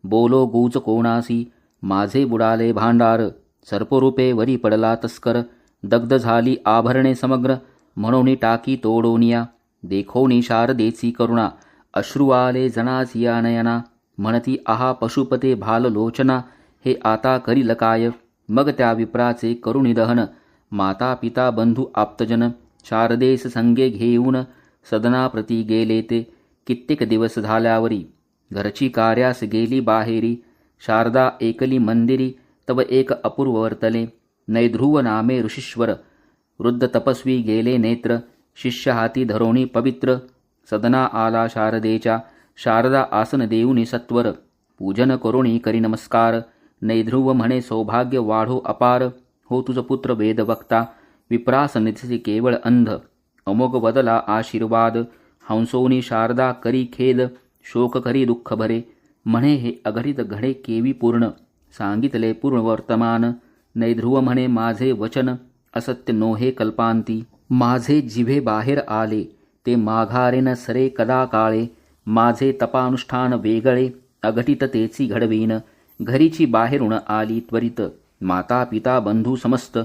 बोलो गूच कोणासी माझे बुडाले भांडार. सर्परूपे वरी पडला तस्कर दग्ध झाली आभरणे समग्र. म्हणून टाकी तोडोनिया देखोनी शारदेची करुणा. अश्रू आले जनाची या नयना. म्हणती आहा पशुपते भाललोचना हे आता करील काय. मग त्या विप्राचे करुणी दहन माता पिता बंधू आप्तजन. शारदेस संगे घेऊन सदनाप्रती गेले ते. कित्येक दिवस झाल्यावरी घरची कार्यास गेली बाहेरी. शारदा एकली मंदिरी तव एक अपूर्व वर्तले. नैध्रुव नामे ऋषीश्वर वृद्ध तपस्वी गेले नेत्र. शिष्य हाती धरोणी पवित्र सदना आला शारदेच्या. शारदा आसन देऊनी सत्वर पूजन करुणी करी नमस्कार. नैध्रुव म्हणे सौभाग्य वाढो अपार. हो तुझ पुत्र वेदवक्ता विप्रास निधसी केवळ अंध. अमोघ बदला आशीर्वाद हंसोनी शारदा करी खेद. शोक करी दुःख भरे म्हणे हे अघटित घडे केवी पूर्ण. सांगितले पूर्ण वर्तमान. नैध्रुव म्हणे माझे वचन असत्य नोहे कल्पांती. माझे जिव्हे बाहेर आले ते माघारेन सरे कदा काळे. माझे तपानुष्ठान वेगळे अघटित तेची घडवीन. घरीची बाहेरून आली त्वरित माता पिता बंधू समस्त.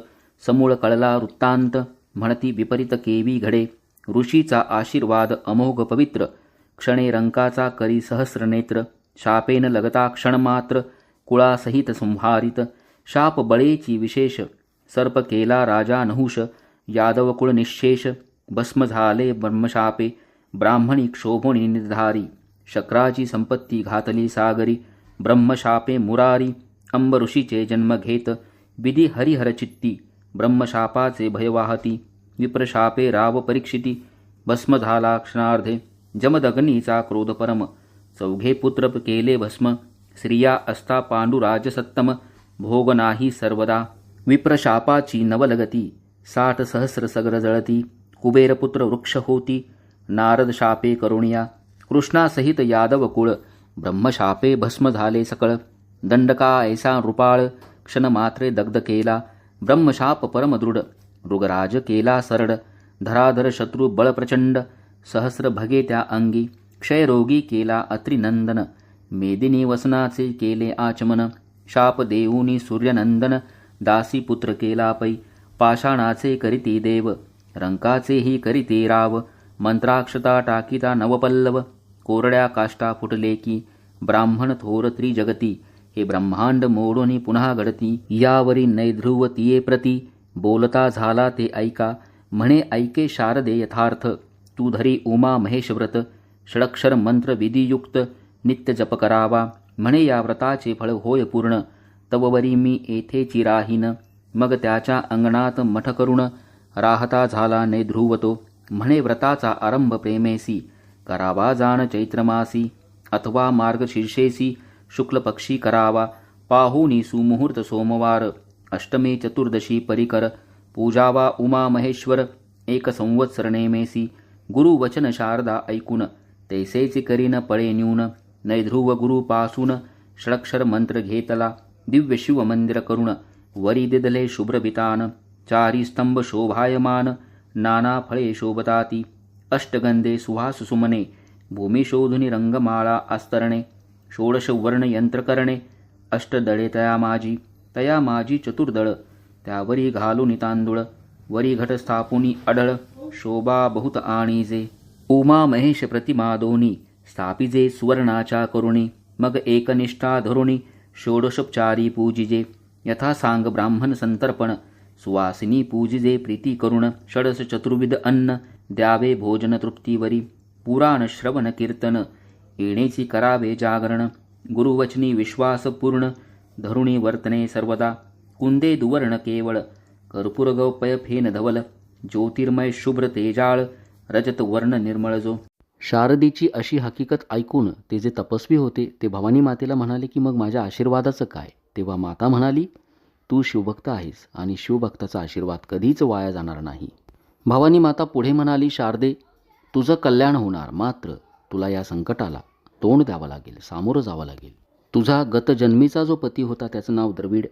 समूळ कळला वृत्तांत म्हणती विपरीत केवी घडे. ऋषीचा आशीर्वाद अमोघ पवित्र क्षणे रंकाचा करी सहस्रनेत्र. शापेन लगता क्षणमात्र कुळासहित संहारित. शाप बळेची विशेष सर्प केला राजा नहुष. यादव कुळ निश्शेष भस्म झाले ब्रह्मशापे. ब्राह्मणी क्षोभोणी निर्धारी शक्राची संपत्ती घातली सागरी. ब्रह्मशापे मुरारी अंब ऋषीचे जन्म घेत. विधी हरिहर चित्ती ब्रह्मशापाचे भय वाहती. विप्रशापे राव परीक्षिती भस्म झाला क्षणार्धे. जमदग्नीचा क्रोध परम. चौघे पुत्र केले भस्म. स्त्रिया असता पांडुराज सत्तम. भोग नाही सर्वदा. विप्रशापाची नवलगती. 60 सहस्र सगर जळती. कुबेरपुत्र वृक्ष होती. नारद शापे करुणिया. कृष्णासहित यादव कुळ. ब्रह्मशापे भस्म झाले सकळ. दंडका ऐसा नृपाळ. क्षणमात्रे दग्ध केला. ब्रह्मशाप परमदृढ. मृगराज केला सरड. धराधर शत्रू बळ प्रचंड. सहस्र भगे त्या अंगी. क्षयरोगी केला अत्रिनंदन. मेदिनी वसनाचे केले आचमन. शाप देऊनी सूर्यनंदन. दासी पुत्र केला पै. पाषाणाचे करीती देव. रंकाचेही करीती राव. मंत्राक्षता टाकीता नवपल्लव. कोरड्या काष्टा फुटले की. ब्राह्मण थोर त्रिजगती. हे ब्रह्मांड मोडून पुन्हा घडती. यावरी नैध्रुव तिये प्रती. बोलता झाला ते ऐका. म्हणे ऐके शारदे यथार्थ. तू धरी उमा महेश व्रत. षडक्षर मंत्र विधियुक्त. नित्य जप करावा. म्हणे या व्रताचे फळ होय पूर्ण. तववरी मी येथे चिराहीन. मग त्याच्या अंगणात मठ करुण. राहता झाला नैध्रुव तो. म्हणे व्रताचा आरंभ प्रेमेसी. करावा जाण चैत्रमासी. अथवा मार्गशीर्षेसी. शुक्ल पक्षी करावा. पाहुनी सुमुहूर्त सोमवार. अष्टमे चतुर्दशी परिकर. पूजावा उमा महेश्वर. एक संवत्सर नेमेसी. गुरुवचन शारदा ऐकून. तैसेचे करीन पळे न्यून. नैध्रुव गुरु पासून. षडक्षर मंत्र घेतला. दिव्य शिव मंदिर करुण. वरी दिदले शुभ्र बितान. चारी स्तंभ शोभायमान. नाना फळे शोभताती. अष्टगंधे सुहास सुमने. भूमी शोधुनी रंगमाळा आस्तरणे. षोडश वर्ण यंत्र करणे. अष्टदळे तया माझी चतुर्दळ. त्यावरी घालूनी तांदूळ. वरी घट स्थापुनी अडळ. शोभा बहुत आणीजे. उमा महेश प्रतिमा दोनी. स्थापिजे सुवर्णाच्या करुणी. मग एकनिष्ठा धरुणी. षोडशोपचारी पूजिजे. यथा सांग ब्राह्मण संतर्पण. सुवासिनी पूजिजे प्रीती करुण. षडस चतुर्विध अन्न. द्यावे भोजन तृप्तीवरी. पुराण श्रवण कीर्तन. येणेची करावे जागरण. गुरुवचनी विश्वास पूर्ण. धरुणी वर्तने सर्वदा. कुंदे दुवर्ण केवळ. कर्पूर गौपय फेन धवल. ज्योतिर्मय शुभ्र तेजाळ. रजत वर्ण निर्मळ जो. शारदेची अशी हकीकत ऐकून ते जे तपस्वी होते ते भवानी मातेला म्हणाले की मग माझ्या आशीर्वादाचं काय. तेव्हा माता म्हणाली, तू शिवभक्त आहेस आणि शिवभक्ताचा आशीर्वाद कधीच वाया जाणार नाही. भवानी माता पुढे म्हणाली, शारदे, तुझं कल्याण होणार, मात्र तुला या संकटाला तोंड द्यावं लागेल, सामोरं जावं लागेल. तुझा गतजन्मीचा जो पती होता त्याचं नाव द्रविड,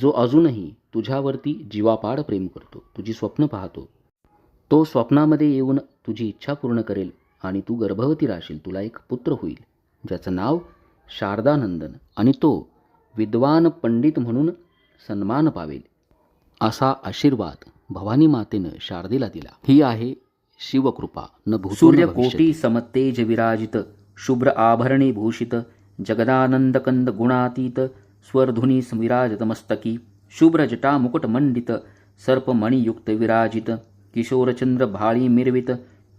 जो अजूनही तुझ्यावरती जीवापाड प्रेम करतो, तुझी स्वप्न पाहतो, तो स्वप्नामध्ये येऊन तुझी इच्छा पूर्ण करेल आणि तू गर्भवती राहशील. तुला एक पुत्र होईल ज्याचं नाव शारदानंदन आणि तो विद्वान पंडित म्हणून सन्मान पावेल. असा आशीर्वाद भवानी मातेनं शारदेला दिला. ही आहे शिवकृपा. न भूतो सूर्यकोटी समतेज विराजित. शुभ्र आभरणी भूषित. जगदानंदकंद गुणातीत. स्वरधुनी विराजत मस्तकी. शुभ्र जटा मुकुट मंडित. सर्पमणियुक्त विराजित. किशोरचंद्र भाळी मिरवित.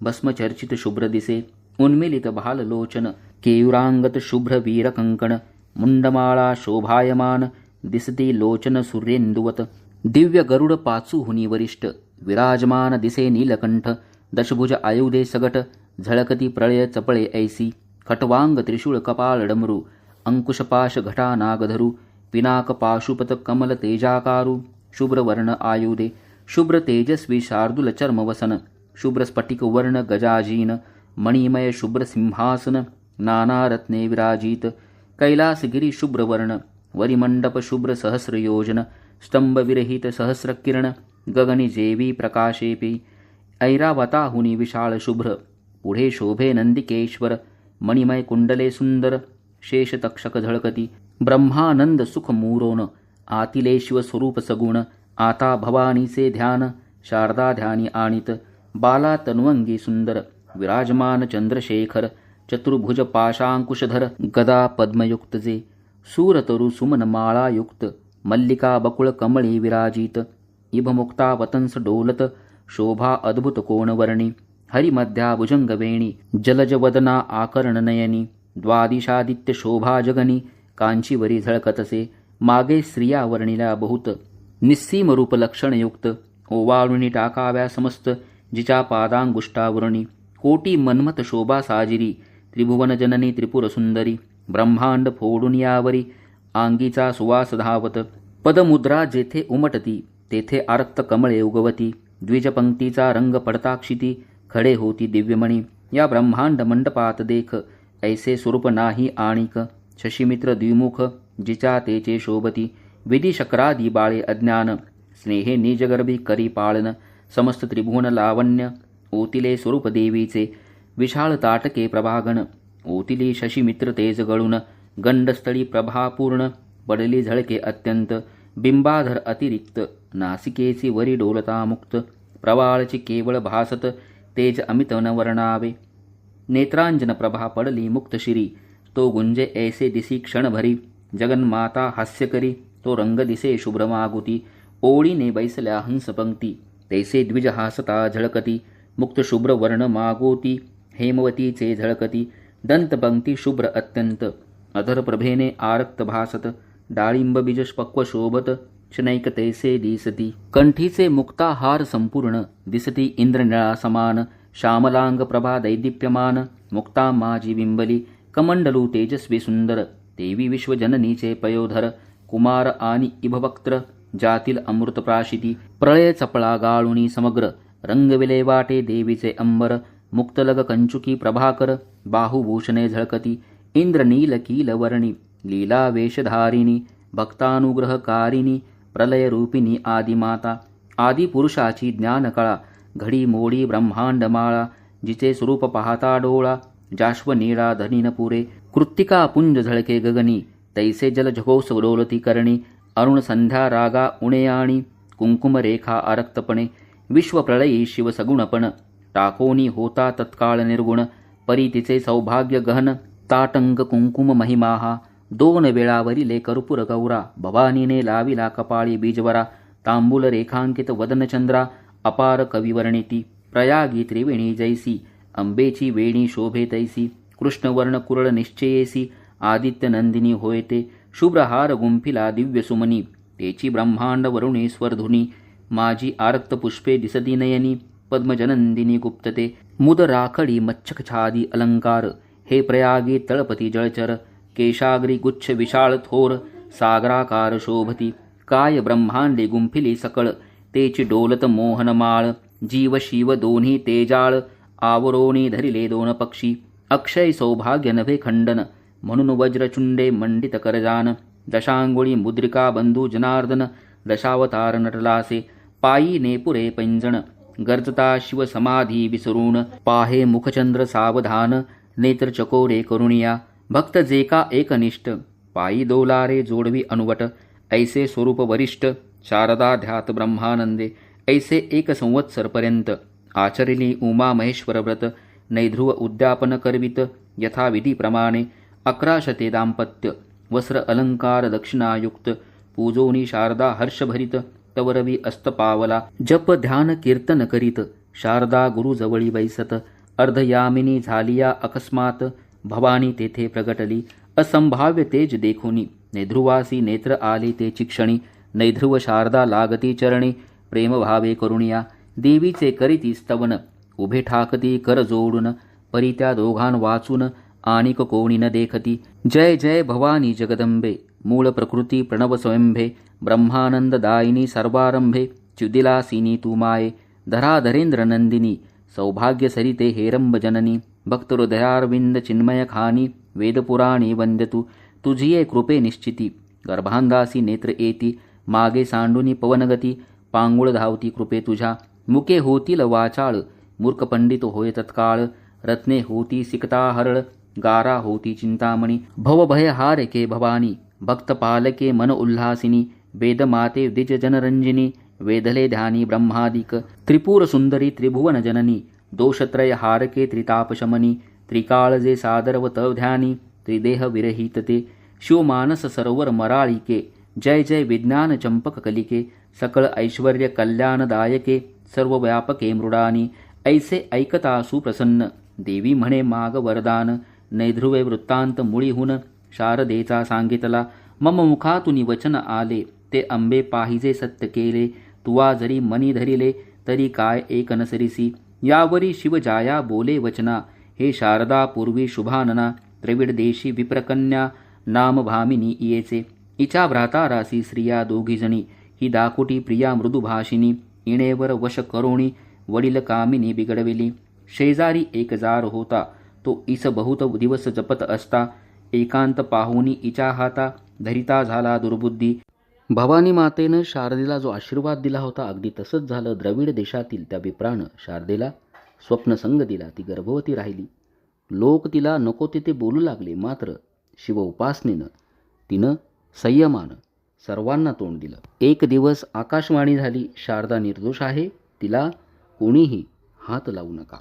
भस्मचर्चित शुभ्र दिसे. उन्मिलित भाललोचन. केयुरांगत शुभ्र वीरकंकण. मुंडमाळा शोभायमान. दिसते लोचन सूर्येंदुवत. दिव्य गरुड पाचूहुनी वरिष्ठ. विराजमान दिसे नीलकंठ. दशभुज आयुधे सगट. झळकती प्रळय चपळे ऐसी. खटवांग त्रिशूळ कपाळ डमरू. अंकुशपाश घटा नागधरू. पिनाक पाशुपत कमल तेजाकारू. शुभ्रवर्ण आयुधे. शुभ्र तेजस्वी शार्दूल चर्मवसन. शुभ्र स्फटिक वर्ण गजाजीन. मणिमय शुभ्र सिंहासन. नाना रत्ने विराजित. कैलासगिरी शुभ्रवर्ण. वरिमंडप शुभ्र सहस्रयोजन. स्तंभ विरहित सहस्र किरण. गगनी जेवी प्रकाशेपी. ऐरावताहुनी विशाळ शुभ्र. पुढे शोभे नंदिकेश्वर. मणिमय कुंडले सुंदर. शेष तक्षक झळकती. ब्रह्मानंद सुख मूरोन. आतिले शिव स्वरूप सगुण. आता भवानीचे ध्यान. शारदा ध्यानी आणित. बाला तन्वंगी सुंदर. विराजमान चंद्रशेखर. चतुर्भुज पाशांकुशधर. गदा पद्मयुक्त जे. सूरतरु सुमन माळायुक्त. मल्लिका बकुळ कमळी विराजित. इभमुक्ता वतंस डोलत. शोभा अद्भुत कोणवर्णी. हरिमध्या भुजंगवेणी. जलजवदना आकर्ण नयनी. द्वादिशादित्य शोभा जगनी. कांचीवरी झळकतसे. मागे स्त्रिया वर्णिल्या बहुत. निस्सीम रूप लक्षणयुक्त. ओवाळुनी टाकाव्या समस्त. जिच्या पादांगुष्टावरणी. कोटी मन्मथ शोभा साजिरी, त्रिभुवन जननी त्रिपुर सुंदरी, ब्रह्मांड फोडून यावरी आंगीचा सुवास धावत, पदमुद्रा जेथे उमटती तेथे आरक्त कमळे उगवती, द्विजपंक्तीचा रंग पडताक्षिती, खडे होती दिव्यमणी, या ब्रह्मांड मंडपात देख, ऐसे स्वरूप नाही आणिक, शशिमित्र द्विमुख जिचा तेचे शोभती, विधी शक्रादी बाळे अज्ञान, स्नेहे निजगर्भी करी पाळन, समस्त त्रिभुवन लावण्य, ओतिले स्वरूप देवीचे, विशाळ ताटके प्रभागण, ओतिली शशिमित्र तेज गळून, गंडस्थळी प्रभापूर्ण, पडली झळके अत्यंत, बिंबाधर अतिरिक्त, नासिकेची वरी डोलता मुक्त, प्रवाळची केवळ भासत, तेज अमित न वर्णावे, नेत्रांजन प्रभा पडली मुक्त शिरी, तो गुंजे ऐसे दिसी क्षणभरी, जगन्माता हास्य करी, तो रंग दिसे शुभ्र मागुती, ओळीने बैसल्या हंसपंक्ती, तैसे द्विज हासता झळकती, मुक्त शुभ्र वर्ण मागोती, हेमवतीचे झळकती, दंतपंक्ती शुभ्र अत्यंत, अधर प्रभेने आरक्त भासत, डाळिंब बीज पक्व शोभत, शनैक तैसे दिसती, कंठीचे मुक्ताहार संपूर्ण, दिसती इंद्रनिळा समान, श्यामलांग प्रभा दैदीप्यमान, मुक्ता माझी बिंबली, कमंडलू तेजस्वी सुंदर, देवी विश्वजननीचे पयोधर, कुमार आणि इभवक्त्र, जातील अमृत प्राशिती, प्रळय चपळा गाळुनी समग्र, रंगविले वाटे देवीचे अंबर, मुक्तलग कंचुकी प्रभाकर, बाहुभूषणे झळकती, इंद्रनील कील वर्णी, लीला वेशधारिणी, भक्तानुग्रहकारिणी, प्रलयरूपिणी आदिमाता, आदिपुरुषाची ज्ञानकळा, घडी मोडी ब्रह्मांडमाळा, जिचे स्वरूप पाहता डोळा, जाश्वनीळा धनीन पुरे, कृत्तिका पुंज झळके गगनी, तैसे जल झघोस डोलती करणी, अरुण संध्या रागा उणेयाणी, कुंकुम रेखा आरक्तपणे, विश्वप्रलयी शिवसगुणपण, टाकोनी होता तत्काळ निर्गुण, परीतीचे सौभाग्य गहन, ताटंग कुंकुम महिमाहा, दोन वेळावरिले कर्पूर गौरा, भवानीने लाविला कपाळी बीजवरा, तांबूल रेखांकित वदनचंद्रा, अपार कविवर्णिती, प्रयागी त्रिवेणी जैसी, अंबेची वेणी शोभे तैसी, कृष्णवर्ण कुरळ निश्चयेसी, आदित्य नंदिनी होयते, शुभ्रहार गुंफिला दिव्य सुमनी, तेची ब्रह्मांड वरुणेश्वर धुनी, माझी आरक्त पुष्पे दिसती नयनी, पद्मजनंदिनी गुप्तते, मुद राखडी मच्छक छादी अलंकार, हे प्रयागी तळपती जळचर, केशाग्री गुच्छ विशाळ थोर, सागराकार शोभती, काय ब्रह्मांडे गुंफिली सकळ, तेची डोलत मोहनमाळ, जीव शिव दोन्ही तेजाळ, आवरोणी धरिले दोन पक्षी, अक्षय सौभाग्य नभे खंडन, म्हणून वज्रचुंडे मंडित करजान, दशांगुळी मुद्रिका बंधू जनार्दन, दशावतार नटलासे, पायी नेपुरे पैंजण, गर्जता शिव समाधी विसरून, पाहे मुखचंद्र सावधान, नेत्र चकोरे करुणिया, भक्त जे का एकनिष्ठ, पायी दोलारे जोडवी अनुवट, ऐसे स्वरूप वरिष्ठ, शारदा ध्यात ब्रह्मानंदे, ऐसे एक संवत्सरपर्यंत, आचरिली उमा महेश्वर व्रत, नैध्रुव उद्यापन करवित, यथाविधीप्रमाणे, 11 शते दाम्पत्य, वस्त्र अलंकार दक्षिणायुक्त, पूजोनी शारदा हर्षभरित, तवरवी अस्तपावला, जप ध्यान कीर्तन करीत, शारदा गुरुजवळी बैसत, अर्धयामिनी झालिया अकस्मात, भवानी तेथे प्रगटली, असंभाव्य तेज देखोनी, नैध्रुवासी नेत्र आले तेची क्षणी, नैध्रुव शारदा लागती चरणी, प्रेमभावे करुणिया, देवीचे करीती स्तवन, उभे ठाकती कर जोडून, परी त्या दोघां वाचून, आणिक कोणी न देखती, जय जय भवानी जगदंबे, मूळ प्रकृती प्रणव स्वयंभे, ब्रह्मानंददायिनी सर्वारंभे, च्युदिलासिनी तू माये, धराधरेंद्र नंदिनी, सौभाग्य सरिते हेरंब जननी, भक्त हृदयारविंद चिन्मय खानी, वेदपुराणी वंद्यतु, तुझिये कृपे निश्चिती, गर्भांदासी नेत्र येती, मागे सांडुनी पवनगती, पांगुळ धावती कृपे तुझ्या, मुके होतील वाचाळ, मूर्ख पंडित होय तत्काळ, रत्ने होती सिकता हरळ, गारा होती चिंतामणी, भवभय हारके भवानी, भक्त पालके मन उल्हासिनी, वेदमाते द्विज जनरंजिनी, वेदले ध्यानी ब्रह्मादिक, त्रिपुर सुंदरी त्रिभुवन जननी, दोषत्रय हारके त्रितापशमनी, त्रिकाळजे सादरव तव ध्यानी, त्रिदेह विरहितते, शिवमानस सरोवर मराळिके, जय जय विज्ञान चंपक कलिके, सकळ ऐश्वर्य कल्याणदायके, सर्व व्यापके मृडानी, ऐसे ऐकता सुप्रसन्न, देवी म्हणे माग वरदान, नैध्रुवे वृत्तांत मुळीहून, शारदेचा सांगितला, मम मुखातुनी वचन आले, ते अंबे पाहिजे सत्य केले, तुवा जरी मनी धरिले, तरी काय एक नसरिसी, यावरी शिवजाया बोले वचना, हे शारदा पूर्वी शुभानना, द्रविड देशी विप्रकन्या नाम भामिनी इयेचे. इचा भ्राता रासी स्त्रिया दोघीजणी, ही दाकुटी प्रिया मृदुभाषिनी, इणेवर वश करोणी वडील कामिनी बिघडविली. शेजारी एक जार होता, तो इस बहुत दिवस जपत असता, एकांत पाहुनी इचा हाता, धरिता झाला दुर्बुद्धी. भवानी मातेनं शारदेला जो आशीर्वाद दिला होता अगदी तसंच झालं. द्रविड देशातील त्या विप्रानं शारदेला स्वप्नसंग दिला. ती गर्भवती राहिली. लोक तिला नको तिथे बोलू लागले. मात्र शिव उपासनेनं तिनं संयमानं सर्वांना तोंड दिलं. एक दिवस आकाशवाणी झाली, शारदा निर्दोष आहे, तिला कोणीही हात लावू नका.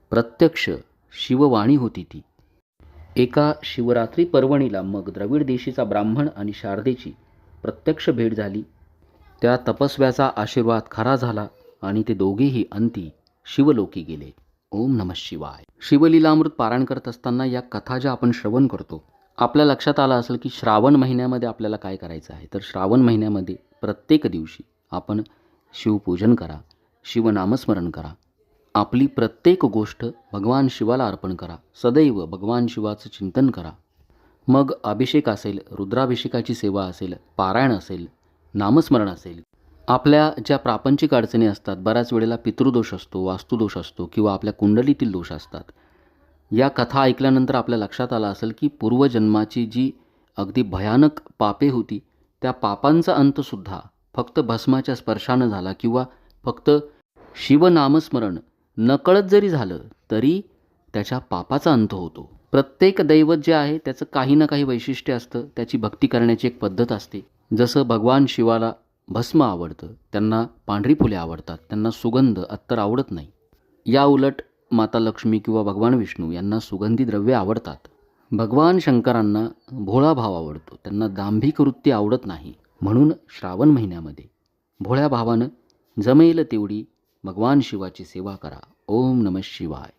प्रत्यक्ष शिववाणी होती ती. एका शिवरात्री पर्वणीला मग द्रविड देशीचा ब्राह्मण आणि शारदेची प्रत्यक्ष भेट झाली. त्या तपस्व्याचा आशीर्वाद खरा झाला आणि ते दोघेही अंती शिवलोकी गेले. ओम नमः शिवाय. शिवलीलामृत पारायण करत असताना या कथा ज्या आपण श्रवण करतो, आपल्या लक्षात आलं असेल की श्रावण महिन्यामध्ये आपल्याला काय करायचं आहे. तर श्रावण महिन्यामध्ये प्रत्येक दिवशी आपण शिवपूजन करा, शिवनामस्मरण करा, आपली प्रत्येक गोष्ट भगवान शिवाला अर्पण करा, सदैव भगवान शिवाचं चिंतन करा. मग अभिषेक असेल, रुद्राभिषेकाची सेवा असेल, पारायण असेल, नामस्मरण असेल, आपल्या ज्या प्रापंचिक अडचणी असतात, बऱ्याच वेळेला पितृदोष असतो, वास्तुदोष असतो किंवा आपल्या कुंडलीतील दोष असतात, या कथा ऐकल्यानंतर आपल्या लक्षात आलं असेल की पूर्वजन्माची जी अगदी भयानक पापे होती, त्या पापांचा अंतसुद्धा फक्त भस्माच्या स्पर्शानं झाला किंवा फक्त शिवनामस्मरण नकळत जरी झालं तरी त्याच्या पापाचा अंत होतो. प्रत्येक दैवत जे आहे त्याचं काही ना काही वैशिष्ट्य असतं, त्याची भक्ती करण्याची एक पद्धत असते. जसं भगवान शिवाला भस्म आवडतं, त्यांना पांढरी फुले आवडतात, त्यांना सुगंध अत्तर आवडत नाही. या उलट माता लक्ष्मी किंवा भगवान विष्णू यांना सुगंधी द्रव्ये आवडतात. भगवान शंकरांना भोळा भाव आवडतो, त्यांना दांभिक वृत्ती आवडत नाही. म्हणून श्रावण महिन्यामध्ये भोळ्या भावानं जमेल तेवढी भगवान शिवाची सेवा करा. ओम नमः शिवाय.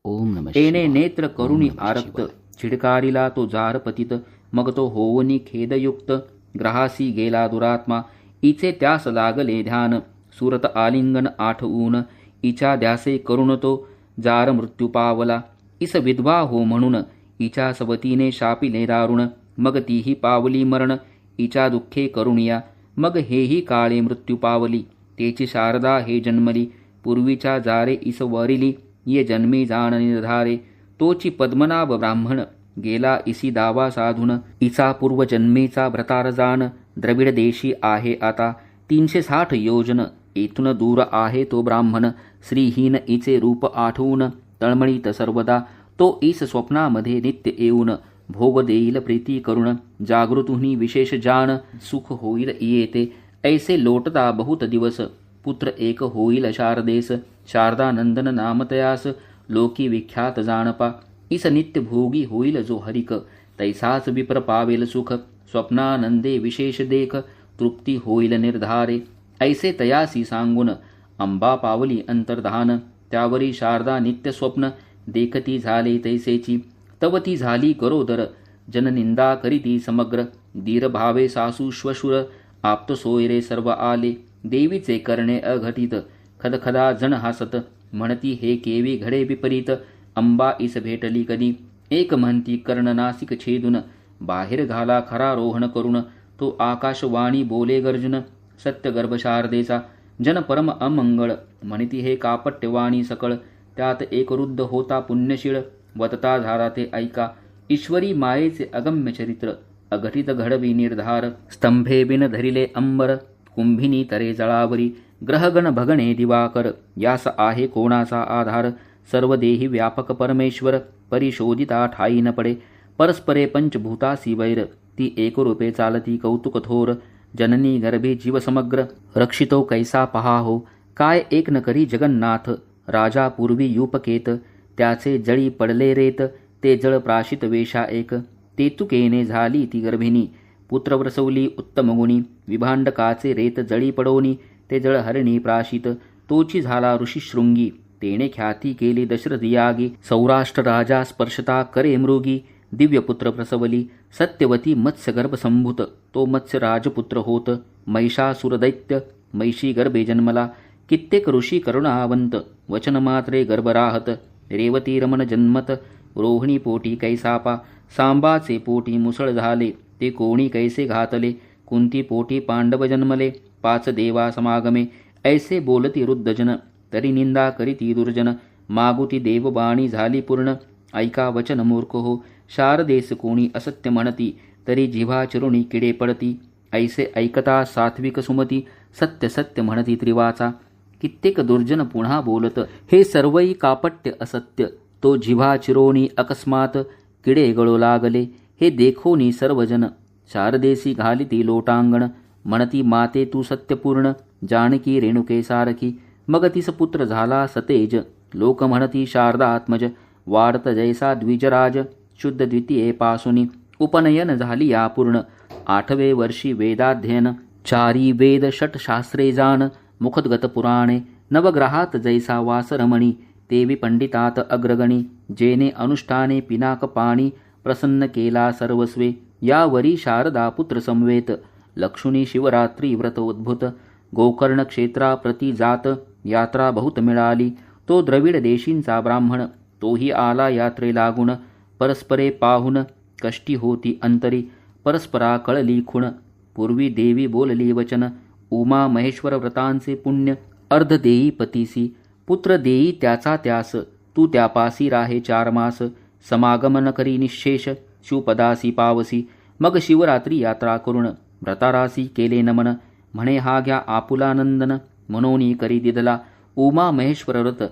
ओम नमः शिवाय. तेने नेत्र करुणी आरक्त, छिडकारिला तो जार पतित, मग तो होवनी खेदयुक्त, ग्रहासी गेला दुरात्मा. इचे त्यास लागले ध्यान, सुरत आलिंगन आठवून, इचा ध्यासे करुण तो जार मृत्यू पावला. इस विधवा हो म्हणून इच्या सवतीने शापिले दारुण, मग तीही पावली मरण, इच्या दुःखे करुणिया. मग हेही काळे मृत्यू पावली, तेची शारदा हे जन्मली. पूर्वीच्या जारे इस वरिली, ये जन्मी जाण निर्धारे. तोची पद्मनाभ ब्राह्मण, गेला इसी दावा साधून. इचा पूर्वजन्मेचा भ्रतार जाण, द्रविड देशी आहे आता. 360 योजन येथून दूर आहे तो ब्राह्मण. श्रीहीन इचे रूप आठवून, तळमळीत सर्वदा. तो ईस स्वप्नामध्ये नित्य येऊन, भोग देईल प्रीती करुण. जागृतुनी विशेष जाण, सुख होईल येते. ऐसे लोटता बहुत दिवस, पुत्र एक होईल शारदेस. शारदानंदन नामतयास, लोकी विख्यात जाणपा. इस नित्य भोगी होईल जो हरिक, तैसाच विप्र पावेल सुख. स्वप्नानंदे विशेष देख, तृप्ती होईल निर्धारे. ऐसे तयासी सांगून, अंबा पावली अंतर्धान. त्यावरी शारदा नित्य स्वप्न, देखती झाले तैसेची. तव ती झाली गरोदर, जननिंदा करीती समग्र. धीर भावे सासू श्वशुर, आप्त सोयरे सर्व आले. देवीचे करणे अघटित, खदखदा जण हासत. म्हणती हे केवी घडे विपरीत, अंबा इस भेटली कधी. एक म्हणती कर्ण नासिक छेदून, बाहेर घाला खरा रोहण करून. तो आकाशवाणी बोले गर्जुन, सत्य गर्भ शारदेचा. जन परम अमंगळ, म्हणती हे कापट्यवाणी सकळ. त्यात एक रुद्ध होता पुण्यशीळ, वतता झाला ते ऐका. ईश्वरी मायेचे अगम्य चरित्र, अघटित घडवी निर्धार. स्तंभे बिन धरिले अंबर, कुंभिनी तरे जळावरी. ग्रहगण भगणे दिवाकर, यास आहे कोणाचा आधार. सर्व देही व्यापक परमेश्वर, परिशोधिता ठाई न पडे. परस्परे पंचभूतासी वैर, ती एकरूपे चालती कौतुक थोर. जननी गर्भे जीव समग्र, रक्षितो कैसा पहा हो. काय एक न करी जगन्नाथ, राजा पूर्वी युपकेत. त्याचे जळी पडले रेत, ते जळ प्राशित वेशा एक. तेतुकेने झाली ती गर्भिणी, पुत्र प्रसवली उत्तम गुणी. विभांडकाचे रेत जळी पडोनी, ते जळ हरणी प्राशित. तोची झाला ऋषीशृंगी, तेने ख्याती केली दशरथ यागी. सौराष्ट्र राजा स्पर्शता करे मृगी, दिव्यपुत्र प्रसवली. सत्यवती मत्स्यगर्भ संभूत, तो मत्स्य राजपुत्र होत. महिषासुर दैत्य, महिषी गर्भे जन्मला. कित्येक ऋषी करुणावंत वचन मात्रे गर्भ राहत. रेवती रमण जन्मत रोहिणी पोटी कैसापा. सांबाचे पोटी मुसळ झाले ते कोणी कैसे घातले. कुंती पोटी पांडव जन्मले 5 देवा समागमे. ऐसे बोलती वृद्धजन तरी निंदा करीती दुर्जन. मागुती देवबाणी झाली पूर्ण ऐका वचन मूर्ख हो. शारदेस कोणी असत्य म्हणती तरी जिव्हा चिरुणी किडे पडती. ऐसे ऐकता सात्विक सुमती सत्य सत्य म्हणती त्रिवाचा. कित्येक दुर्जन पुन्हा बोलत हे सर्वई कापट्य असत्य. तो जिव्हा चिरोणी अकस्मात किडे गळू लागले. हे देखोनी सर्वजन शारदेसी घालिती लोटांगण. म्हणती माते तू सत्यपूर्ण जानकी रेणुके सारखी. मग तिस पुत्र झाला सतेज लोक म्हणती शारदात्मज. वाढत जैसा द्विजराज शुद्ध द्वितीये पासुनी. उपनयन झाली या पूर्ण 8वे वर्षी वेदाध्ययन. 4 वेद 6 शास्त्रे जाण मुखद्गत पुराणे. नवग्रहात जैसा वासरमणी तेवी पंडितात अग्रगणी. जेने अनुष्ठाने पिनाक पाणी प्रसन्न केला सर्वस्वे. यावरी शारदा पुत्र संवेत लक्ष्मी शिवरात्री व्रत उद्भूत. गोकर्ण क्षेत्राप्रती जात यात्रा बहुत मिळाली. तो द्रविड देशींचा ब्राह्मण तोही आला यात्रे लागून. परस्परे पाहून कष्टी होती अंतरी परस्परा कळली खुण. पूर्वी देवी बोलली वचन उमा महेश्वर व्रतांचे पुण्य. अर्ध देई पतीसी पुत्र देई त्याचा त्यास. तू त्यापासी राहे 4 मास. समागमन करी निशेष शिवपदासी पावसी. मग शिवरात्री यात्रा करून व्रतारासी केले नमन. म्हणे हा घ्या आपुलानंदन मनोनी करी दिदला. उमा महेश्वर व्रत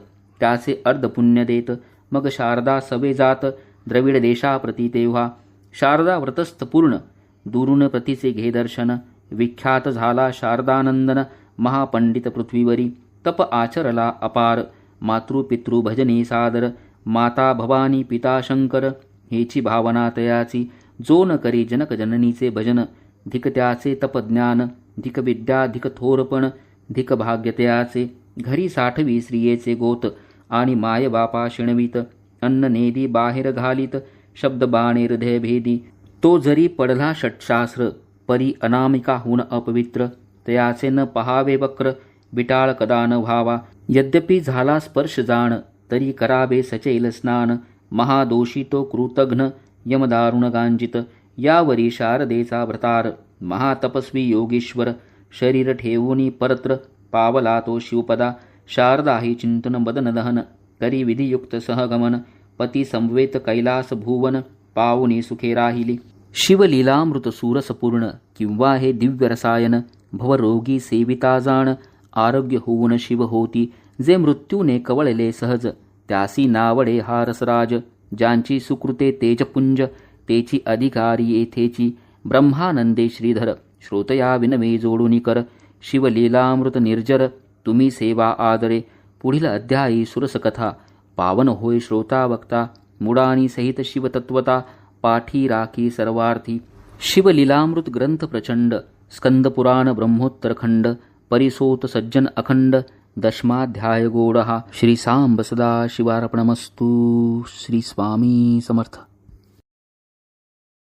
त्याचे अर्ध पुण्य देत. मग शारदा सवे जात द्रविड देशाप्रती तेव्हा. शारदा व्रतस्थ पूर्ण दुरून प्रतीचे घे दर्शन. विख्यात झाला शारदानंदन महापंडित पृथ्वीवरी. तप आचरला अपार मातृपितृ भजनी सादर. माता भवानी पिता शंकर हेची भावना तयाची. जो न करी जनक जननीचे भजन धिक त्याचे तपज्ञान. धिक विद्या धिक थोरपण धिक भाग्य त्याचे. घरी साठवी स्त्रियेचे गोत आणि माय बापा शिणवीत. अन्न नेदी बाहेर घालीत शब्द बाणे हृदय भेदी. तो जरी पडला षट्शास्त्र परी अनामिकाहून अपवित्र. तयाचे न पहावे वक्र बिटाळ कदा न व्हावा. यद्यपि झाला स्पर्श जाण तरी करावे सचैल स्नान. महादोषी तो कृतघ्न यमदारुण गांजित. यावरी शारदेचा व्रतार महातपस्वी योगीश्वर. शरीर ठेवूनी परत्र पावला तो शिवपदा. शारदा ही चिंतन बदन दहन करी विधियुक्त सहगमन. पती संवेत कैलास भुवन पावनी सुखे राहिली. शिवलीलामृत सूरसपूर्ण किंवा हे दिव्य रसायन. भवरोगी सेविता जाण आरोग्य होऊन शिव होती. जे मृत्यूने कवळले सहज त्यासी नावडे हा रसराज. ज्यांची सुकृते तेजपुंज तेची अधिकारी येथेची. ब्रह्मानंदे श्रीधर श्रोतया विनवे जोडूनी कर. शिवलीलामृत निर्जर तुम्ही सेवा आदरे. पुढील अध्यायी सुरसकथा पावन होय श्रोता वक्ता. मुडानी सहित शिवतत्वता पाठी राखी सर्वार्थी. शिवलीलामृत ग्रंथ प्रचंड स्कंदपुराण ब्रह्मोत्तरखंड. परिसोत सज्जन अखंड 10ध्याय गोडहा. श्री सांब सदा शिवार्पणमस्तु. श्री स्वामी समर्थ.